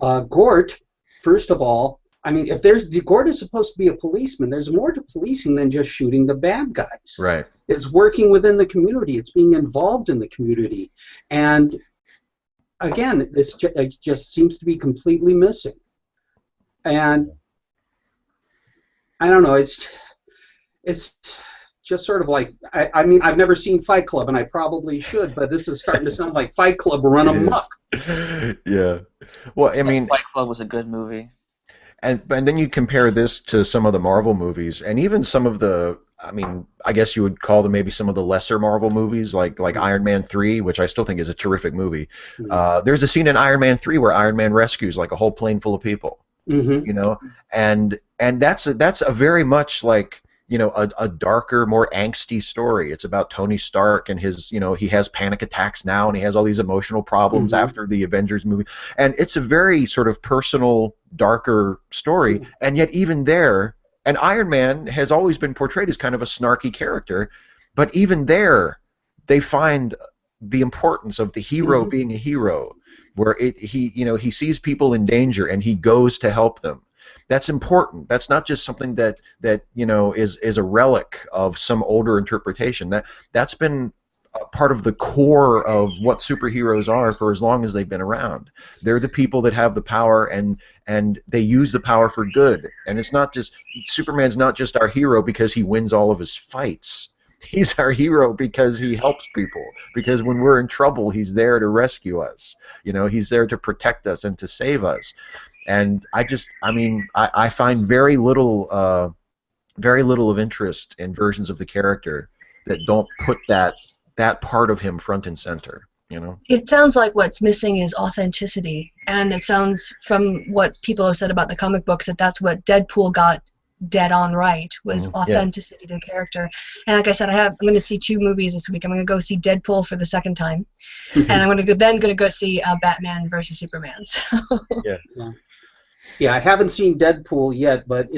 Speaker 2: Gort, first of all, I mean, if Gordon's supposed to be a policeman, there's more to policing than just shooting the bad guys.
Speaker 1: Right.
Speaker 2: It's working within the community. It's being involved in the community. And again, this just seems to be completely missing. And I don't know. It's just sort of like, I mean, I've never seen Fight Club, and I probably should, but this is starting to sound like Fight Club run amok.
Speaker 1: Yeah. Well, I mean,
Speaker 3: Fight Club was a good movie.
Speaker 1: And then you compare this to some of the Marvel movies, and even some of the, I mean, I guess you would call them maybe some of the lesser Marvel movies, like Iron Man 3, which I still think is a terrific movie. There's a scene in Iron Man 3 where Iron Man rescues like a whole plane full of people, you know, and that's a very much like, you know, a darker, more angsty story. It's about Tony Stark and his, you know, he has panic attacks now, and he has all these emotional problems after the Avengers movie. And it's a very sort of personal, darker story. And yet even there, and Iron Man has always been portrayed as kind of a snarky character, but even there, they find the importance of the hero being a hero, where he sees people in danger and he goes to help them. That's important. That's not just something that you know is a relic of some older interpretation. That's been a part of the core of what superheroes are for as long as they've been around. They're the people that have the power, and they use the power for good. And it's not just Superman's not just our hero because he wins all of his fights. He's our hero because he helps people. Because when we're in trouble, he's there to rescue us. You know, he's there to protect us and to save us. And I find very little of interest in versions of the character that don't put that part of him front and center. You know.
Speaker 5: It sounds like what's missing is authenticity, and it sounds from what people have said about the comic books that that's what Deadpool got dead on right, was authenticity to the character. And like I said, I'm going to see 2 movies this week. I'm going to go see Deadpool for the 2nd time, and I'm going to go see Batman versus Superman. So.
Speaker 2: Yeah, I haven't seen Deadpool yet, but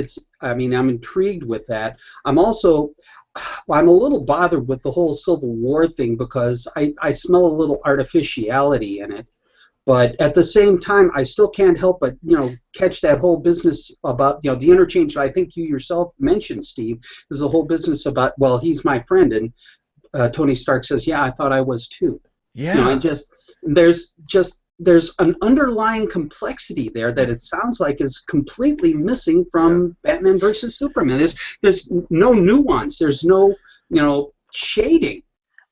Speaker 2: I'm intrigued with that. I'm a little bothered with the whole Civil War thing because I smell a little artificiality in it. But at the same time, I still can't help but, you know, catch that whole business about, you know, the interchange that I think you yourself mentioned, Steve, is the whole business about, well, he's my friend, and Tony Stark says, yeah, I thought I was too.
Speaker 1: Yeah.
Speaker 2: You know, there's an underlying complexity there that it sounds like is completely missing from Batman versus Superman. There's no nuance. There's no, you know, shading.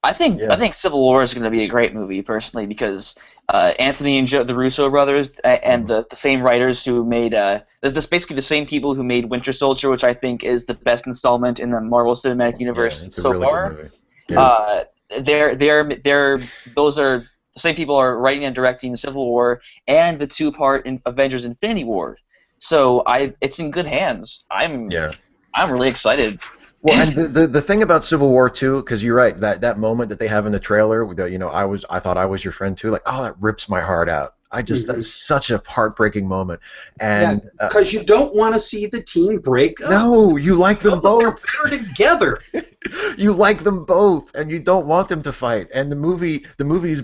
Speaker 3: I think Civil War is going to be a great movie personally because Anthony and the Russo brothers and the same writers who made this basically the same people who made Winter Soldier, which I think is the best installment in the Marvel Cinematic Universe so far.
Speaker 1: Good movie.
Speaker 3: Those are the same people are writing and directing Civil War and the 2-part Avengers Infinity War. So it's in good hands. I'm really excited.
Speaker 1: Well, and the thing about Civil War too, because you're right, that moment that they have in the trailer, you know, I thought I was your friend too, like, oh, that rips my heart out. That's such a heartbreaking moment, and
Speaker 2: because you don't want to see the team break up.
Speaker 1: No, you like them both.
Speaker 2: They're better together.
Speaker 1: You like them both, and you don't want them to fight. And the movie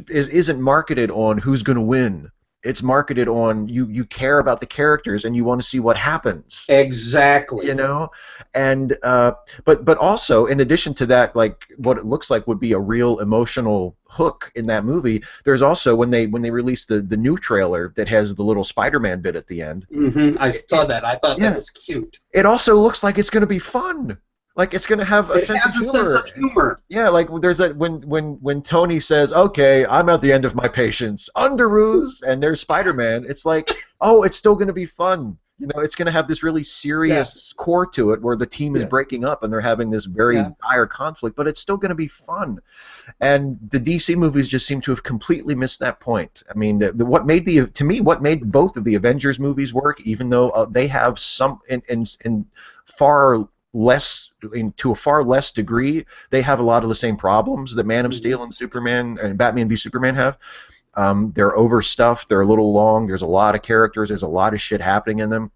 Speaker 1: isn't marketed on who's going to win. It's marketed on you care about the characters and you want to see what happens.
Speaker 2: Exactly.
Speaker 1: You know, and but also in addition to that, like what it looks like would be a real emotional hook in that movie. There's also when they released the new trailer that has the little Spider-Man bit at the end.
Speaker 2: I saw that. I thought that was cute.
Speaker 1: It also looks like it's going to be fun. Like it's going to have a sense of humor. Yeah, like there's when Tony says, "Okay, I'm at the end of my patience," Underoos, and there's Spider-Man. It's like, oh, it's still going to be fun. You know, it's going to have this really serious core to it, where the team is breaking up and they're having this very dire conflict, but it's still going to be fun. And the DC movies just seem to have completely missed that point. I mean, what made both of the Avengers movies work, even though they have some in far less to a far less degree, they have a lot of the same problems that Man of Steel and Superman and Batman v Superman have. They're overstuffed, they're a little long, there's a lot of characters, there's a lot of shit happening in them.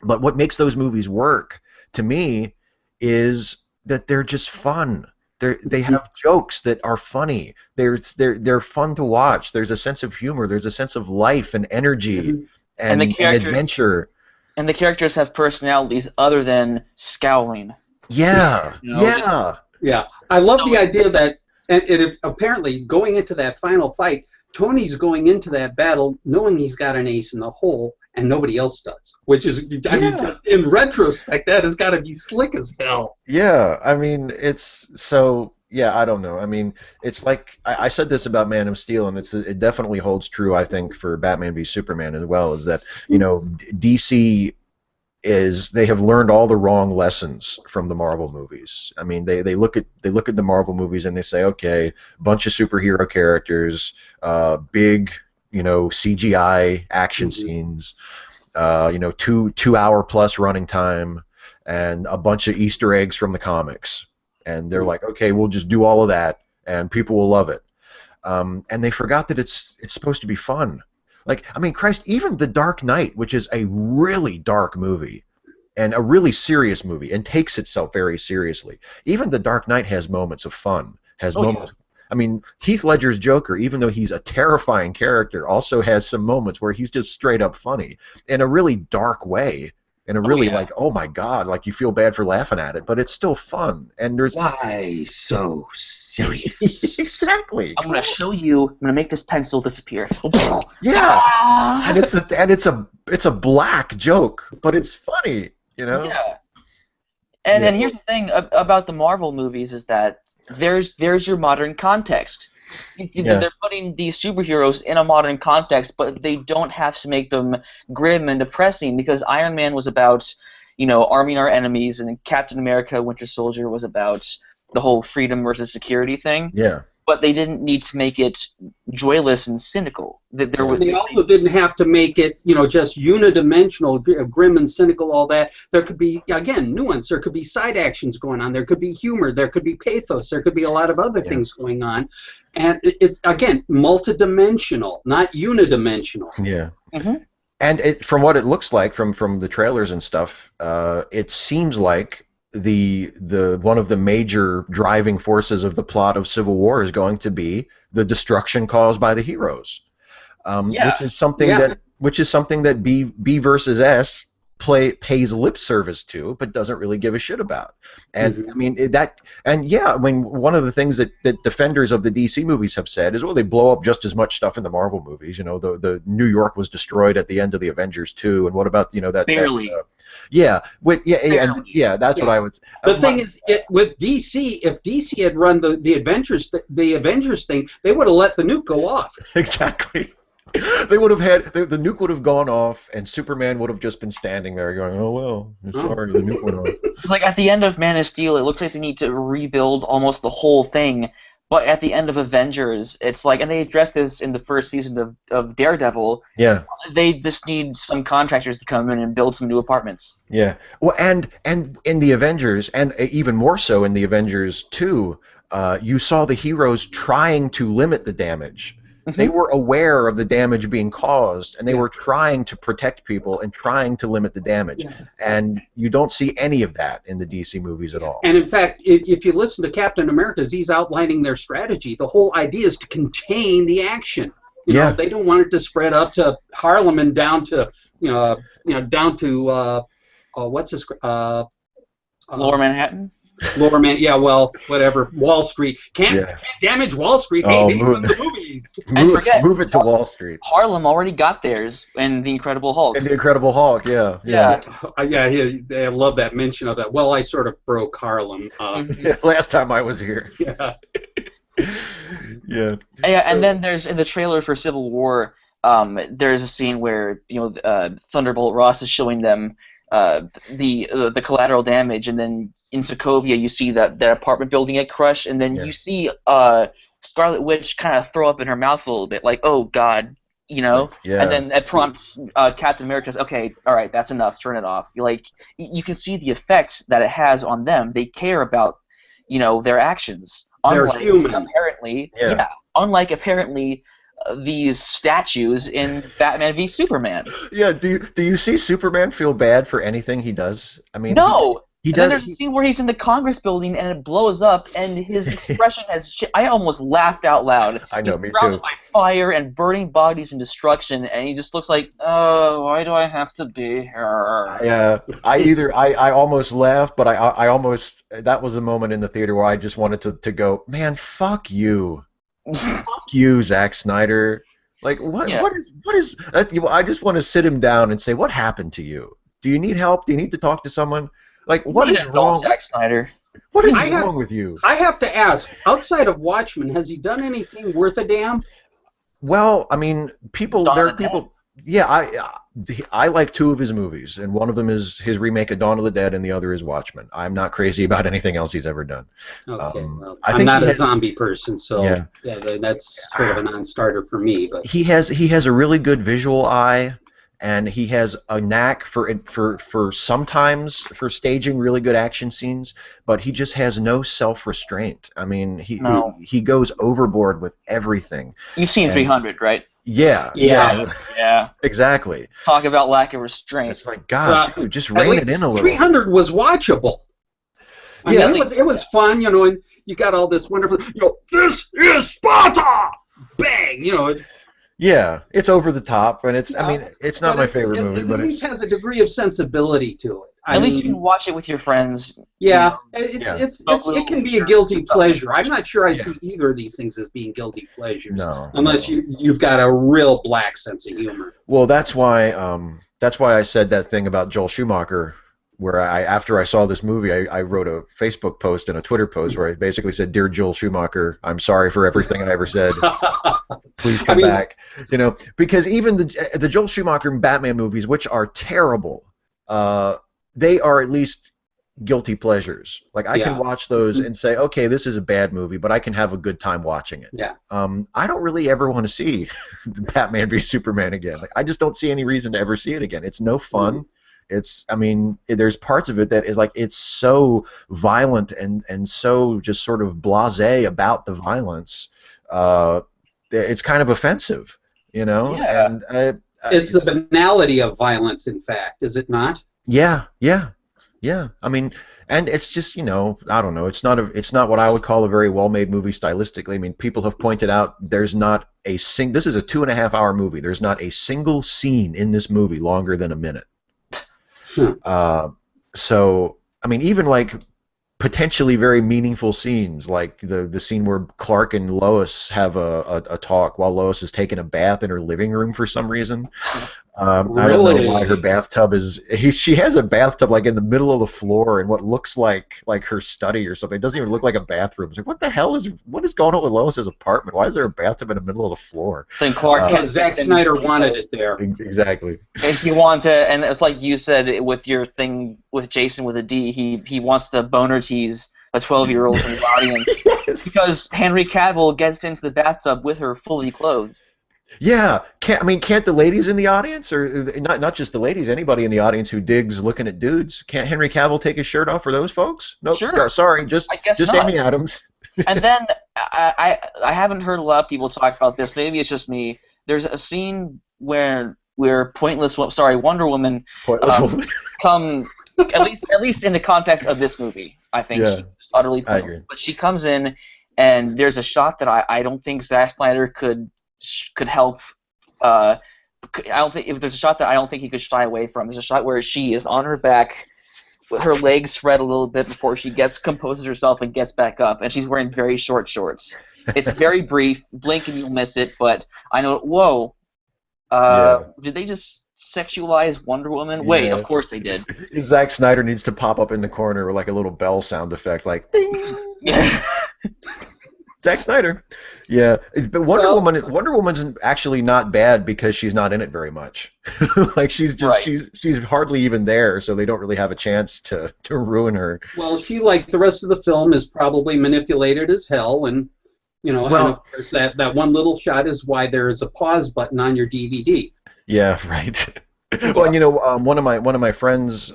Speaker 1: But what makes those movies work, to me, is that they're just fun. They have jokes that are funny. They're fun to watch. There's a sense of humor, there's a sense of life and energy and adventure.
Speaker 3: And the characters have personalities other than scowling.
Speaker 1: Yeah,
Speaker 3: You know,
Speaker 1: yeah.
Speaker 2: Yeah, I love the idea that, and apparently going into that final fight, Tony's going into that battle knowing he's got an ace in the hole, and nobody else does. Which is, I mean, just in retrospect, that has got to be slick as hell.
Speaker 1: Yeah, I mean, it's so. Yeah, I don't know. I mean, it's like I said this about Man of Steel, and it definitely holds true. I think for Batman v Superman as well, is that DC they have learned all the wrong lessons from the Marvel movies. I mean, they look at the Marvel movies and they say, okay, bunch of superhero characters, big CGI action scenes, 2 hour plus running time, and a bunch of Easter eggs from the comics. And they're like, okay, we'll just do all of that, and people will love it. And they forgot that it's supposed to be fun. Like, I mean, Christ, even The Dark Knight, which is a really dark movie and a really serious movie and takes itself very seriously, even The Dark Knight has moments of fun, has moments. Yeah. I mean, Heath Ledger's Joker, even though he's a terrifying character, also has some moments where he's just straight up funny in a really dark way. In a really like, oh my God, like you feel bad for laughing at it, but it's still fun. And there's
Speaker 2: why so serious?
Speaker 1: Exactly.
Speaker 3: I'm gonna show you. I'm gonna make this pencil disappear.
Speaker 1: Yeah, and it's a black joke, but it's funny,
Speaker 3: Yeah. And here's the thing about the Marvel movies is that there's your modern context. They're putting these superheroes in a modern context, but they don't have to make them grim and depressing, because Iron Man was about, arming our enemies, and Captain America, Winter Soldier was about the whole freedom versus security thing.
Speaker 1: Yeah.
Speaker 3: But they didn't need to make it joyless and cynical.
Speaker 2: They also didn't have to make it, just unidimensional, grim and cynical, all that. There could be, again, nuance. There could be side actions going on. There could be humor. There could be pathos. There could be a lot of other things going on. And it's, again, multidimensional, not unidimensional.
Speaker 1: Yeah. Mm-hmm. And from what it looks like from the trailers and stuff, it seems like the one of the major driving forces of the plot of Civil War is going to be the destruction caused by the heroes, which is something that B versus S pays lip service to, but doesn't really give a shit about. And I mean one of the things that defenders of the DC movies have said is, well, they blow up just as much stuff in the Marvel movies. The New York was destroyed at the end of the Avengers 2, and what about that
Speaker 3: barely.
Speaker 1: That's what I would say.
Speaker 2: The thing is, with DC, if DC had run the Avengers thing, they would have let the nuke go off.
Speaker 1: Exactly. They would have had the nuke would have gone off, and Superman would have just been standing there going, "Oh well, sorry, the nuke went off."
Speaker 3: Like at the end of Man of Steel, it looks like they need to rebuild almost the whole thing. But at the end of Avengers, it's like, and they addressed this in the first season of Daredevil.
Speaker 1: Yeah.
Speaker 3: They just need some contractors to come in and build some new apartments.
Speaker 1: Yeah. Well, and in the Avengers, and even more so in the Avengers 2, you saw the heroes trying to limit the damage. Mm-hmm. They were aware of the damage being caused, and they were trying to protect people and trying to limit the damage. Yeah. And you don't see any of that in the DC movies at all.
Speaker 2: And in fact, if you listen to Captain America, as he's outlining their strategy, the whole idea is to contain the action. You know, they don't want it to spread up to Harlem and down to what's his
Speaker 3: Lower Manhattan.
Speaker 2: Lower Man, well, whatever. Wall Street can't damage Wall Street. Hey, they run the movies.
Speaker 1: Move it to Wall Street.
Speaker 3: Harlem already got theirs in The Incredible Hulk.
Speaker 1: And The Incredible Hulk, yeah.
Speaker 2: I love that mention of that. Well, I sort of broke Harlem.
Speaker 1: Last time I was here.
Speaker 2: Yeah.
Speaker 3: And then there's in the trailer for Civil War. There's a scene where Thunderbolt Ross is showing them the collateral damage, and then in Sokovia you see that apartment building get crushed, and then you see Scarlet Witch kind of throw up in her mouth a little bit, like, oh God, and then it prompts Captain America says, okay, all right, that's enough, turn it off. You can see the effects that it has on them. They care about their actions.
Speaker 2: They're human.
Speaker 3: Unlike apparently these statues in Batman v Superman.
Speaker 1: Yeah, do you see Superman feel bad for anything he does? I mean,
Speaker 3: no.
Speaker 1: He
Speaker 3: And then
Speaker 1: does.
Speaker 3: there's a scene where he's in the Congress building and it blows up, and his expression I almost laughed out loud.
Speaker 1: I know,
Speaker 3: He's
Speaker 1: me
Speaker 3: surrounded
Speaker 1: too.
Speaker 3: by fire and burning bodies and destruction, and he just looks like, oh, why do I have to be here?
Speaker 1: I almost laughed, but I almost that was a moment in the theater where I just wanted to go, man, fuck you, fuck you, Zack Snyder. Like
Speaker 3: Yeah.
Speaker 1: what is I just want to sit him down and say, what happened to you? Do you need help? Do you need to talk to someone? Like what
Speaker 3: He's
Speaker 1: is
Speaker 3: an adult
Speaker 1: wrong?
Speaker 3: Zack Snyder.
Speaker 1: What is
Speaker 2: I have-
Speaker 1: wrong with you?
Speaker 2: I have to ask, outside of Watchmen, has he done anything worth a damn?
Speaker 1: Well, I mean,
Speaker 3: Dawn
Speaker 1: there
Speaker 3: of
Speaker 1: are
Speaker 3: the Dead.
Speaker 1: people. Yeah, I like two of his movies, and one of them is his remake of Dawn of the Dead, and the other is Watchmen. I'm not crazy about anything else he's ever done.
Speaker 2: Okay,
Speaker 1: I
Speaker 2: I'm
Speaker 1: think
Speaker 2: not
Speaker 1: he
Speaker 2: a
Speaker 1: has-
Speaker 2: zombie person, so
Speaker 1: Yeah.
Speaker 2: that's sort of a non-starter for me. But
Speaker 1: He has a really good visual eye, and he has a knack for sometimes for staging really good action scenes, but he just has no self-restraint. I mean,
Speaker 3: No.
Speaker 1: he goes overboard with everything.
Speaker 3: You've seen
Speaker 1: And-
Speaker 3: 300, right?
Speaker 1: Yeah,
Speaker 3: Yeah.
Speaker 1: exactly.
Speaker 3: Talk about lack of restraint.
Speaker 1: It's like, God, dude, just rein it in a little.
Speaker 2: 300 was watchable. I
Speaker 1: Yeah.
Speaker 2: mean, it was fun, and you got all this wonderful, this is Sparta! Bang!
Speaker 1: Yeah, it's over the top, and it's. I mean, it's not
Speaker 2: but
Speaker 1: my favorite movie,
Speaker 2: it
Speaker 1: but
Speaker 2: at least has a degree of sensibility to it.
Speaker 3: At least you can watch it with your friends.
Speaker 2: Yeah,
Speaker 1: Yeah.
Speaker 2: it can be a guilty pleasure. I'm not sure I see either of these things as being guilty pleasures,
Speaker 1: no.
Speaker 2: unless
Speaker 1: no.
Speaker 2: you've got a real black sense of humor.
Speaker 1: Well, that's why I said that thing about Joel Schumacher, where after I saw this movie, I wrote a Facebook post and a Twitter post where I basically said, "Dear Joel Schumacher, I'm sorry for everything I ever said. Please come back." Because even the Joel Schumacher Batman movies, which are terrible, they are at least guilty pleasures. Like I can watch those and say, okay, this is a bad movie, but I can have a good time watching it.
Speaker 2: Yeah.
Speaker 1: I don't really ever want to see Batman v Superman again. Like I just don't see any reason to ever see it again. It's no fun. There's parts of it that is like it's so violent and so just sort of blasé about the violence. It's kind of offensive,
Speaker 3: Yeah.
Speaker 1: And
Speaker 2: It's the banality of violence, in fact, is it not?
Speaker 1: Yeah. I mean, and it's just I don't know. It's not what I would call a very well-made movie stylistically. I mean, people have pointed out there's not a This is a 2.5-hour movie. There's not a single scene in this movie longer than a minute. So I mean, even like potentially very meaningful scenes, like the scene where Clark and Lois have a talk while Lois is taking a bath in her living room for some reason. I don't know why her bathtub is. She has a bathtub like in the middle of the floor in what looks like her study or something. It doesn't even look like a bathroom. It's like what is going on with Lois's apartment? Why is there a bathtub in the middle of the floor?
Speaker 3: Then Clark
Speaker 2: Because Zack Snyder wanted it there.
Speaker 1: Exactly.
Speaker 3: If you want to, and it's like you said with your thing with Jason with a D, he wants to boner tease a 12-year-old in the audience because Henry Cavill gets into the bathtub with her fully clothed.
Speaker 1: Yeah, can't the ladies in the audience, or not just the ladies, anybody in the audience who digs looking at dudes, can't Henry Cavill take his shirt off for those folks? No,
Speaker 3: Sure.
Speaker 1: Sorry, just
Speaker 3: not.
Speaker 1: Amy Adams.
Speaker 3: And then I haven't heard a lot of people talk about this. Maybe it's just me. There's a scene where Wonder Woman
Speaker 1: Pointless woman.
Speaker 3: come at least in the context of this movie. I think she's utterly
Speaker 1: I
Speaker 3: pointless.
Speaker 1: agree.
Speaker 3: But she comes in, and there's a shot that I don't think Zack Snyder could help. I don't think if there's a shot that I don't think he could shy away from. There's a shot where she is on her back with her legs spread a little bit before she composes herself and gets back up, and she's wearing very short shorts. It's very brief. Blink and you'll miss it. But I know. Whoa. Did they just sexualize Wonder Woman? Wait, of course they did.
Speaker 1: Zack Snyder needs to pop up in the corner with like a little bell sound effect, like ding. Zack Snyder. Yeah, but Wonder Woman's actually not bad because she's not in it very much. Like she's hardly even there, so they don't really have a chance to ruin her.
Speaker 2: Well, she, like the rest of the film, is probably manipulated as hell, and and of course that one little shot is why there is a pause button on your DVD.
Speaker 1: Yeah, right. Well, one of my friends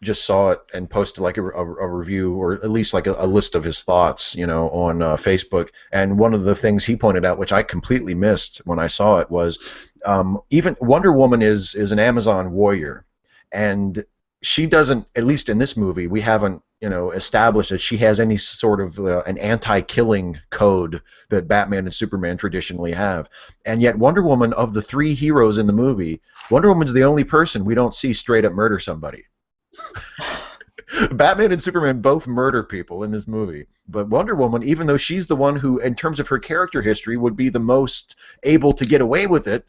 Speaker 1: just saw it and posted like a review, or at least like a list of his thoughts, on Facebook. And one of the things he pointed out, which I completely missed when I saw it, was even Wonder Woman is an Amazon warrior, and she doesn't, at least in this movie, we haven't, established that she has any sort of an anti-killing code that Batman and Superman traditionally have. And yet Wonder Woman, of the three heroes in the movie, Wonder Woman's the only person we don't see straight up murder somebody. Batman and Superman both murder people in this movie, but Wonder Woman, even though she's the one who, in terms of her character history, would be the most able to get away with it,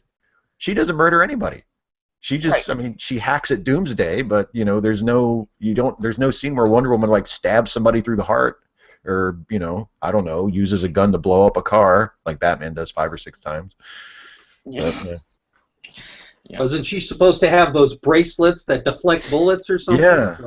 Speaker 1: she doesn't murder anybody. She just,
Speaker 3: Right.
Speaker 1: I mean, she hacks at Doomsday, but there's no scene where Wonder Woman like stabs somebody through the heart, or I don't know, uses a gun to blow up a car like Batman does 5 or 6 times.
Speaker 3: Yeah.
Speaker 1: But,
Speaker 3: Yeah.
Speaker 2: Wasn't she supposed to have those bracelets that deflect bullets or something?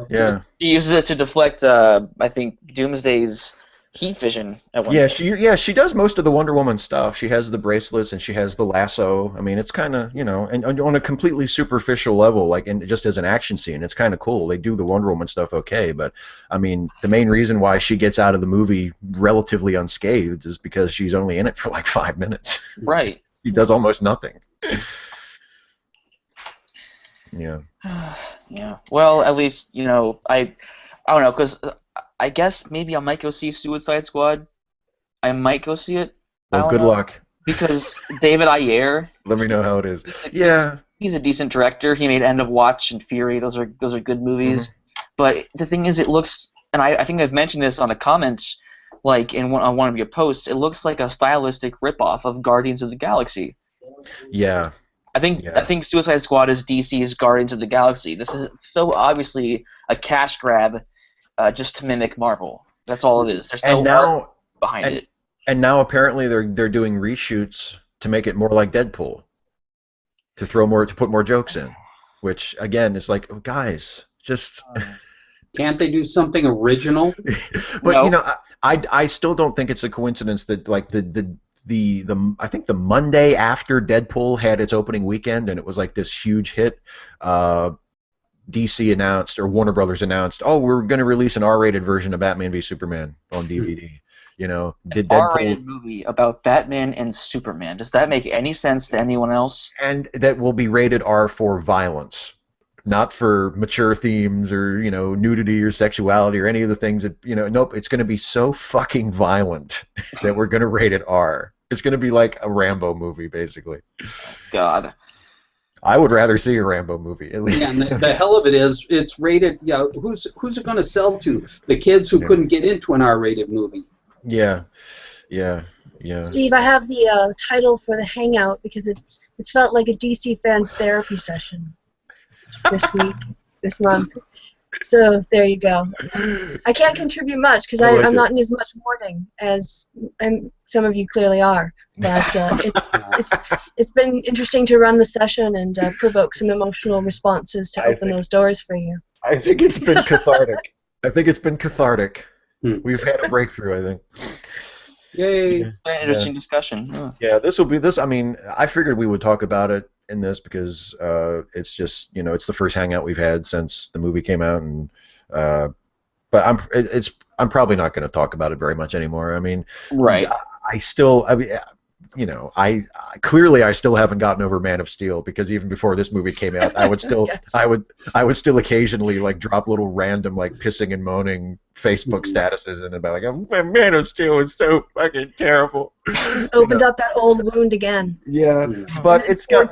Speaker 1: yeah.
Speaker 3: She uses it to deflect, I think, Doomsday's heat vision at one point.
Speaker 1: She does most of the Wonder Woman stuff. She has the bracelets and she has the lasso. I mean, it's kind of, and on a completely superficial level, like just as an action scene, it's kind of cool. They do the Wonder Woman stuff okay, but I mean, the main reason why she gets out of the movie relatively unscathed is because she's only in it for like 5 minutes.
Speaker 3: Right.
Speaker 1: She does almost nothing. Yeah.
Speaker 3: Yeah. Well, at least, I don't know, because I guess maybe I might go see Suicide Squad. I might go see it. I
Speaker 1: Well,
Speaker 3: don't
Speaker 1: good
Speaker 3: know,
Speaker 1: luck.
Speaker 3: Because David Ayer,
Speaker 1: Let me know how it is. Yeah.
Speaker 3: he's a decent director. He made End of Watch and Fury. Those are good movies. But the thing is, it looks, and I think I've mentioned this on a comment, like on one of your posts. It looks like a stylistic ripoff of Guardians of the Galaxy.
Speaker 1: Yeah.
Speaker 3: I think Suicide Squad is DC's Guardians of the Galaxy. This is so obviously a cash grab, just to mimic Marvel. That's all it is. There's no art behind it.
Speaker 1: And now apparently they're doing reshoots to make it more like Deadpool, to put more jokes in, which again is like, oh, guys, just.
Speaker 2: Can't they do something original?
Speaker 1: But
Speaker 3: No.
Speaker 1: I still don't think it's a coincidence that like the I think the Monday after Deadpool had its opening weekend and it was like this huge hit, DC announced, or Warner Brothers announced, oh, we're going to release an R-rated version of Batman v Superman on DVD. Did
Speaker 3: R-rated
Speaker 1: Deadpool,
Speaker 3: movie about Batman and Superman. Does that make any sense to anyone else?
Speaker 1: and that will be rated R for violence, not for mature themes or nudity or sexuality or any of the things that nope, it's going to be so fucking violent that we're going to rate it R. It's going to be like a Rambo movie, basically.
Speaker 3: God.
Speaker 1: I would rather see a Rambo movie, at least.
Speaker 2: Yeah, and the hell of it is, it's rated. Yeah, who's it going to sell to? The kids who couldn't get into an R-rated movie.
Speaker 1: Yeah.
Speaker 5: Steve, I have the title for the Hangout because it's felt like a DC fans therapy session this week, this month. So there you go. I can't contribute much because I'm not in as much mourning as some of you clearly are. But it's been interesting to run the session and provoke some emotional responses to open those doors for you.
Speaker 1: I think it's been cathartic. We've had a breakthrough, I think.
Speaker 2: Yay!
Speaker 3: It's been an interesting discussion.
Speaker 1: Yeah, this will be this. I mean, I figured we would talk about it in this because it's just it's the first Hangout we've had since the movie came out, and but I'm probably not going to talk about it very much anymore. I mean,
Speaker 3: Right.
Speaker 1: I clearly I still haven't gotten over Man of Steel, because even before this movie came out, I would still
Speaker 5: Yes.
Speaker 1: I would still occasionally like drop little random like pissing and moaning Facebook statuses and be like, oh, Man of Steel is so fucking terrible.
Speaker 5: Just opened up that old wound again.
Speaker 1: Yeah, but it's got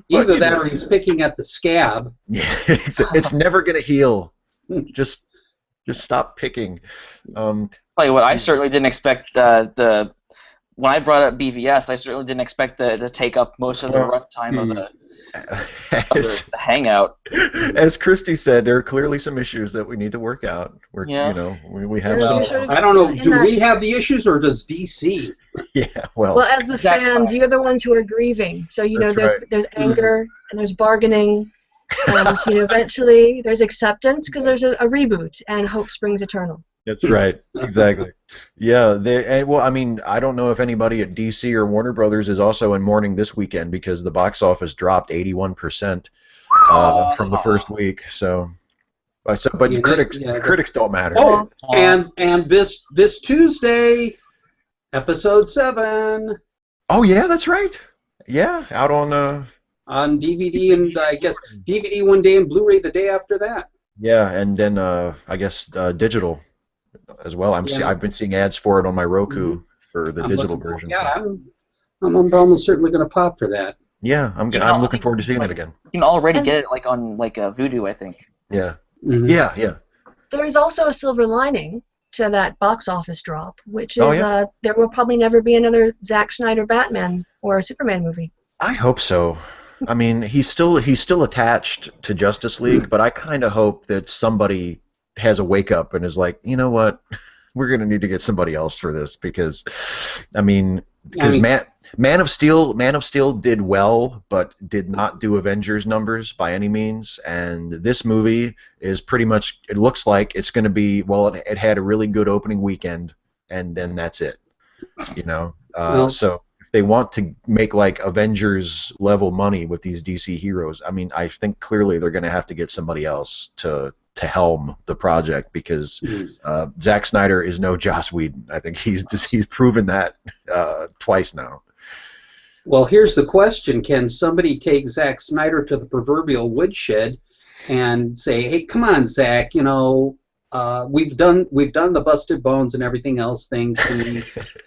Speaker 2: Either that or he's picking at the scab.
Speaker 1: it's never gonna heal. Just stop picking.
Speaker 3: Tell you what, I certainly didn't expect when I brought up BVS, I certainly didn't expect to take up most of the rough time of the Hangout.
Speaker 1: As Christy said, there are clearly some issues that we need to work out. We have
Speaker 5: Yeah,
Speaker 1: some.
Speaker 2: I don't know. Do we have the issues or does DC?
Speaker 1: Yeah, well,
Speaker 5: as the fans, you're the ones who are grieving. So there's anger and there's bargaining, and eventually there's acceptance because there's a reboot and hope springs eternal.
Speaker 1: That's right. Exactly. Yeah. Well, I mean, I don't know if anybody at DC or Warner Brothers is also in mourning this weekend because the box office dropped 81% from the first week. But critics don't matter.
Speaker 2: Oh, and this Tuesday, episode 7.
Speaker 1: Oh yeah, that's right. Yeah, out on
Speaker 2: on DVD, and I guess DVD one day and Blu-ray the day after that.
Speaker 1: Yeah, and then I guess digital as well.
Speaker 2: Yeah.
Speaker 1: I've been seeing ads for it on my Roku
Speaker 2: Mhm.
Speaker 1: for the
Speaker 2: I'm
Speaker 1: digital
Speaker 2: looking for,
Speaker 1: version.
Speaker 2: yeah,
Speaker 1: So.
Speaker 2: I'm almost certainly going to pop for that.
Speaker 1: Yeah,
Speaker 3: You
Speaker 1: I'm
Speaker 3: I
Speaker 1: looking
Speaker 3: think
Speaker 1: forward to seeing it
Speaker 3: like
Speaker 1: again.
Speaker 3: you can already
Speaker 5: And
Speaker 3: get it like on like Voodoo, I think.
Speaker 1: Yeah.
Speaker 2: Mhm.
Speaker 1: Yeah.
Speaker 5: there is also a silver lining to that box office drop, which
Speaker 1: Oh
Speaker 5: is
Speaker 1: yeah.
Speaker 5: there will probably never be another Zack Snyder Batman or Superman movie.
Speaker 1: I hope so. I mean, he's still attached to Justice League, but I kind of hope that somebody has a wake up and is like, you know what, we're gonna need to get somebody else for this because, I mean,
Speaker 2: I mean,
Speaker 1: Man of Steel did well, but did not do Avengers numbers by any means. And this movie is pretty much. It looks like it's going to be. Well, it had a really good opening weekend, and then that's it. You know.
Speaker 2: well,
Speaker 1: So if they want to make like Avengers level money with these DC heroes, I mean, I think clearly they're going to have to get somebody else to helm the project because Zack Snyder is no Joss Whedon. I think he's proven that twice now.
Speaker 2: well, here's the question: can somebody take Zack Snyder to the proverbial woodshed and say, "Hey, come on, Zack, you know, we've done the busted bones and everything else thing.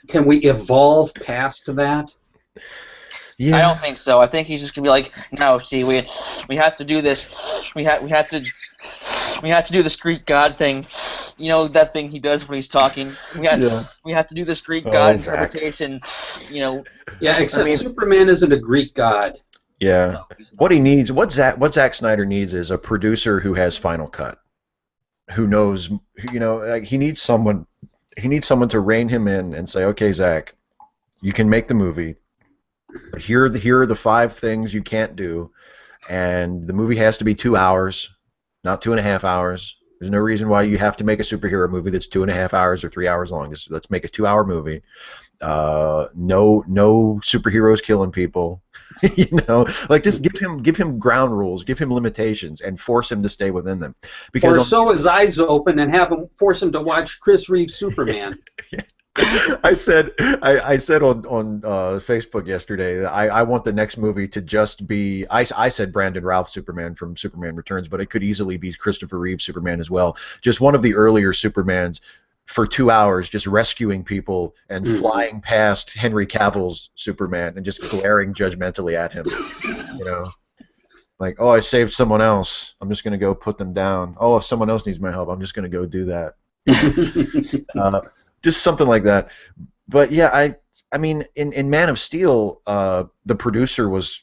Speaker 2: Can we evolve past that?"
Speaker 1: Yeah.
Speaker 3: I don't think so. I think he's just gonna be like, no, see, we have to do this. We have to do this Greek god thing. You know that thing he does when he's talking. We have to do this Greek god
Speaker 1: Zack.
Speaker 3: interpretation. You know.
Speaker 2: Yeah, except
Speaker 1: I mean-
Speaker 2: Superman isn't a Greek god.
Speaker 1: Yeah.
Speaker 3: No, he's not.
Speaker 1: What he needs, what Zack Snyder needs, is a producer who has Final Cut, who knows, you know, like he needs someone to rein him in and say, okay, Zack, you can make the movie. But here are the 5 things you can't do, and the movie has to be 2 hours, not 2.5 hours. There's no reason why you have to make a superhero movie that's 2.5 hours or 3 hours long. Let's make a 2-hour movie. No superheroes killing people. You know, like just give him ground rules, give him limitations, and force him to stay within them. Because
Speaker 2: Or sew his eyes open and force him to watch Chris Reeve's Superman.
Speaker 1: I said on Facebook yesterday that I want the next movie to just be I said Brandon Routh Superman from Superman Returns, but it could easily be Christopher Reeve Superman as well. Just one of the earlier Supermans for 2 hours, just rescuing people and flying past Henry Cavill's Superman and just glaring judgmentally at him. You know, like, oh, I saved someone else. I'm just gonna go put them down. Oh, if someone else needs my help, I'm just gonna go do that. Just something like that. But yeah, I mean, in Man of Steel, the producer was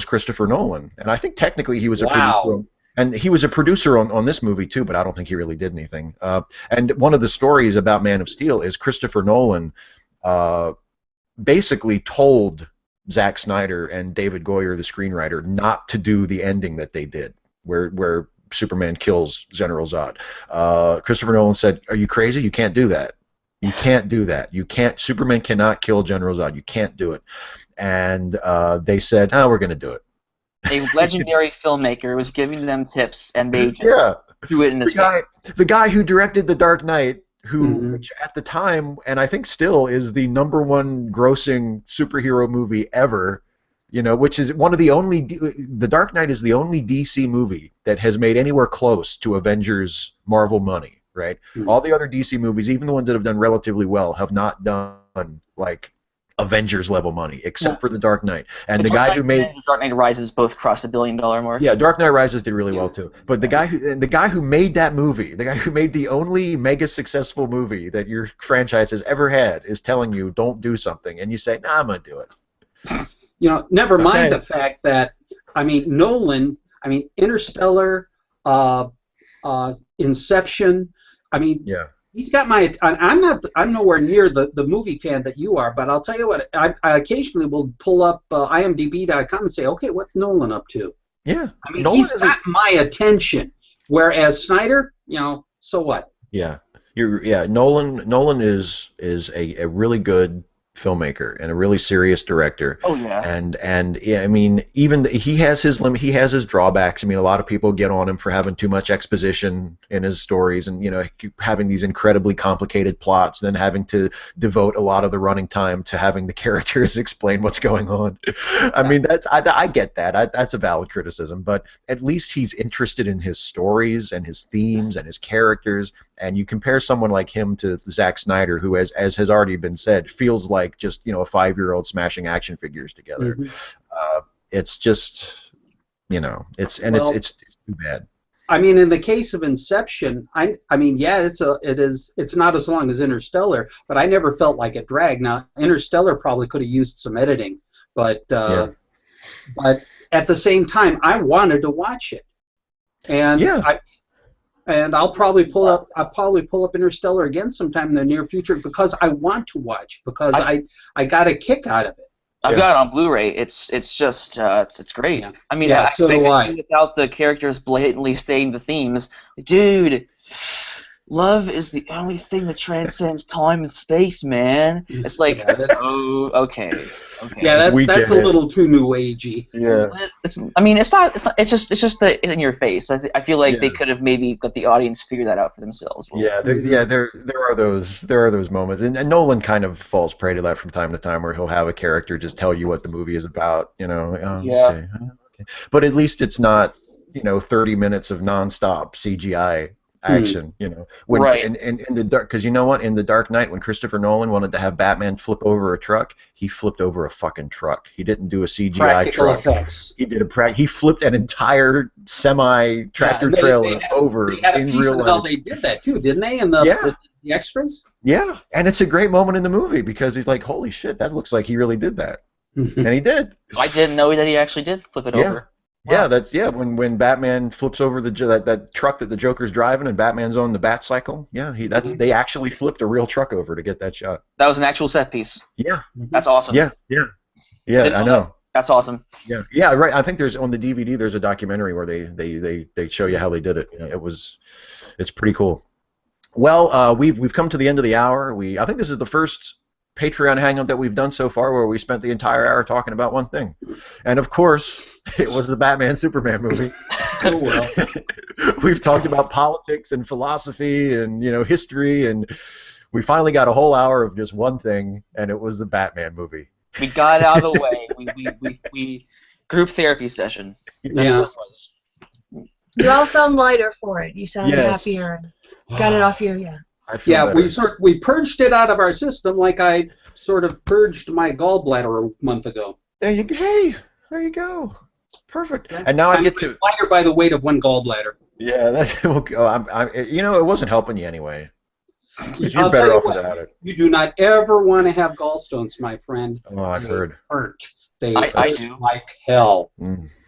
Speaker 1: Christopher Nolan, and I think technically he was a producer, and he was a producer on this movie too. But I don't think he really did anything. And one of the stories about Man of Steel is Christopher Nolan basically told Zack Snyder and David Goyer, the screenwriter, not to do the ending that they did, where Superman kills General Zod. Christopher Nolan said, "Are you crazy? You can't do that. You can't do that. You can't. Superman cannot kill General Zod. You can't do it." And they said, "Oh, we're going to do it."
Speaker 3: A legendary filmmaker was giving them tips, and they just do it in this way.
Speaker 1: The guy who directed The Dark Knight, which at the time, and I think still, is the #1 grossing superhero movie ever. You know, which is one of the only. The Dark Knight is the only DC movie that has made anywhere close to Avengers Marvel money. Right? All the other DC movies, even the ones that have done relatively well, have not done like Avengers level money, except for The Dark Knight. And the guy who made
Speaker 3: Dark Knight Rises both crossed the $1 billion mark.
Speaker 1: Yeah, Dark Knight Rises did really well too. But the guy who made that movie, the guy who made the only mega successful movie that your franchise has ever had, is telling you don't do something, and you say, "Nah, I'm gonna do it."
Speaker 2: You know, never mind the fact that Nolan, Interstellar, Inception. He's got my. I'm nowhere near the movie fan that you are, but I'll tell you what. I occasionally will pull up IMDb.com and say, okay, what's Nolan up to?
Speaker 1: Yeah,
Speaker 2: he's got my attention. Whereas Snyder, so what?
Speaker 1: Yeah, Nolan is a really good filmmaker and a really serious director.
Speaker 3: Oh yeah.
Speaker 1: And yeah, I mean, he has his limit, he has his drawbacks. I mean, a lot of people get on him for having too much exposition in his stories, and having these incredibly complicated plots, and then having to devote a lot of the running time to having the characters explain what's going on. I mean, I get that. That's a valid criticism, but at least he's interested in his stories and his themes and his characters. And you compare someone like him to Zack Snyder, who, as has already been said, feels like just a 5-year-old smashing action figures together. It's just it's too bad.
Speaker 2: I mean, in the case of Inception, I mean, yeah, it's not as long as Interstellar, but I never felt like it dragged. Now, Interstellar probably could have used some editing, but at the same time, I wanted to watch it, and I'll probably pull up Interstellar again sometime in the near future because I want to watch, because I got a kick out of it.
Speaker 3: I've got it on Blu-ray. It's just it's great.
Speaker 2: Yeah.
Speaker 3: I mean,
Speaker 2: so do I.
Speaker 3: Without the characters blatantly stating the themes, dude. Love is the only thing that transcends time and space, man. It's like, oh, okay.
Speaker 2: Yeah, that's a little too new agey.
Speaker 1: Yeah.
Speaker 3: I mean, it's not. It's just that it's in your face. I feel like they could have maybe let the audience figure that out for themselves.
Speaker 1: Yeah, there are those moments, and Nolan kind of falls prey to that from time to time, where he'll have a character just tell you what the movie is about. Okay. But at least it's not 30 minutes of nonstop CGI action, when in the dark, because in the Dark Knight, when Christopher Nolan wanted to have Batman flip over a truck, he flipped over a fucking truck. He didn't do a CGI
Speaker 2: Practical
Speaker 1: truck.
Speaker 2: Effects.
Speaker 1: He did he flipped an entire semi tractor trailer over in real life.
Speaker 2: They did that too, didn't they? In the extras.
Speaker 1: Yeah, and it's a great moment in the movie because he's like, holy shit, that looks like he really did that, and he did.
Speaker 3: I didn't know that he actually did flip it over.
Speaker 1: Wow. Yeah, when Batman flips over that truck that the Joker's driving and Batman's on the bat cycle. Yeah, they actually flipped a real truck over to get that shot.
Speaker 3: That was an actual set piece.
Speaker 1: Yeah.
Speaker 3: That's awesome.
Speaker 1: Yeah, I know.
Speaker 3: That's awesome.
Speaker 1: Yeah, right. I think there's on the DVD there's a documentary where they show you how they did it. It's pretty cool. Well, we've come to the end of the hour. I think this is the first Patreon Hangout that we've done so far where we spent the entire hour talking about one thing. And of course, it was the Batman-Superman movie.
Speaker 2: Oh, well.
Speaker 1: We've talked about politics and philosophy and, history, and we finally got a whole hour of just one thing, and it was the Batman movie.
Speaker 3: We got out of the way. We group therapy session.
Speaker 2: Yes.
Speaker 5: You all sound lighter for it. You sound happier. Got it off your
Speaker 2: we purged it out of our system like I sort of purged my gallbladder a month ago.
Speaker 1: There you go. Perfect. And now I get to
Speaker 2: lighter by the weight of one gallbladder.
Speaker 1: Yeah, that's it wasn't helping you anyway. You're better off without it.
Speaker 2: You do not ever want to have gallstones, my friend.
Speaker 1: Oh, I've heard.
Speaker 2: Hurt.
Speaker 3: I do.
Speaker 2: Like hell.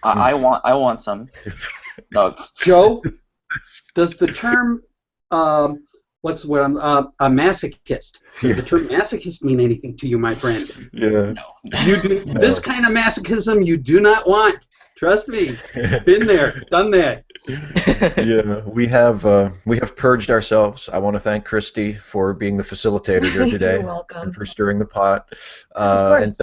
Speaker 3: I want some.
Speaker 2: Joe, does the term a masochist? Does the term masochist mean anything to you, my friend?
Speaker 1: Yeah.
Speaker 2: No. You do this kind of masochism you do not want. Trust me. Been there, done that.
Speaker 1: Yeah, we have purged ourselves. I want to thank Christy for being the facilitator here today.
Speaker 5: You're welcome.
Speaker 1: And for stirring the pot.
Speaker 5: Of course.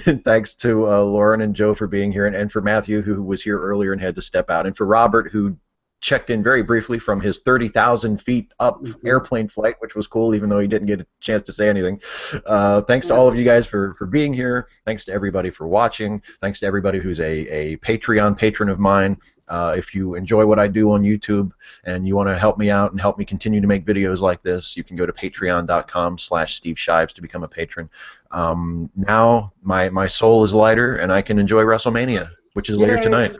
Speaker 1: And thanks to Lauren and Joe for being here, and for Matthew, who was here earlier and had to step out, and for Robert, who checked in very briefly from his 30,000 feet up airplane flight, which was cool, even though he didn't get a chance to say anything. Thanks to all of you guys for being here. Thanks to everybody for watching. Thanks to everybody who's a Patreon patron of mine. If you enjoy what I do on YouTube and you want to help me out and help me continue to make videos like this, you can go to patreon.com/Steve Shives to become a patron. Now my soul is lighter and I can enjoy WrestleMania, which is later tonight.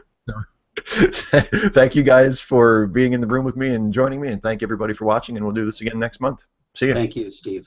Speaker 1: Thank you guys for being in the room with me and joining me, and thank everybody for watching, and we'll do this again next month. See you.
Speaker 2: Thank you, Steve.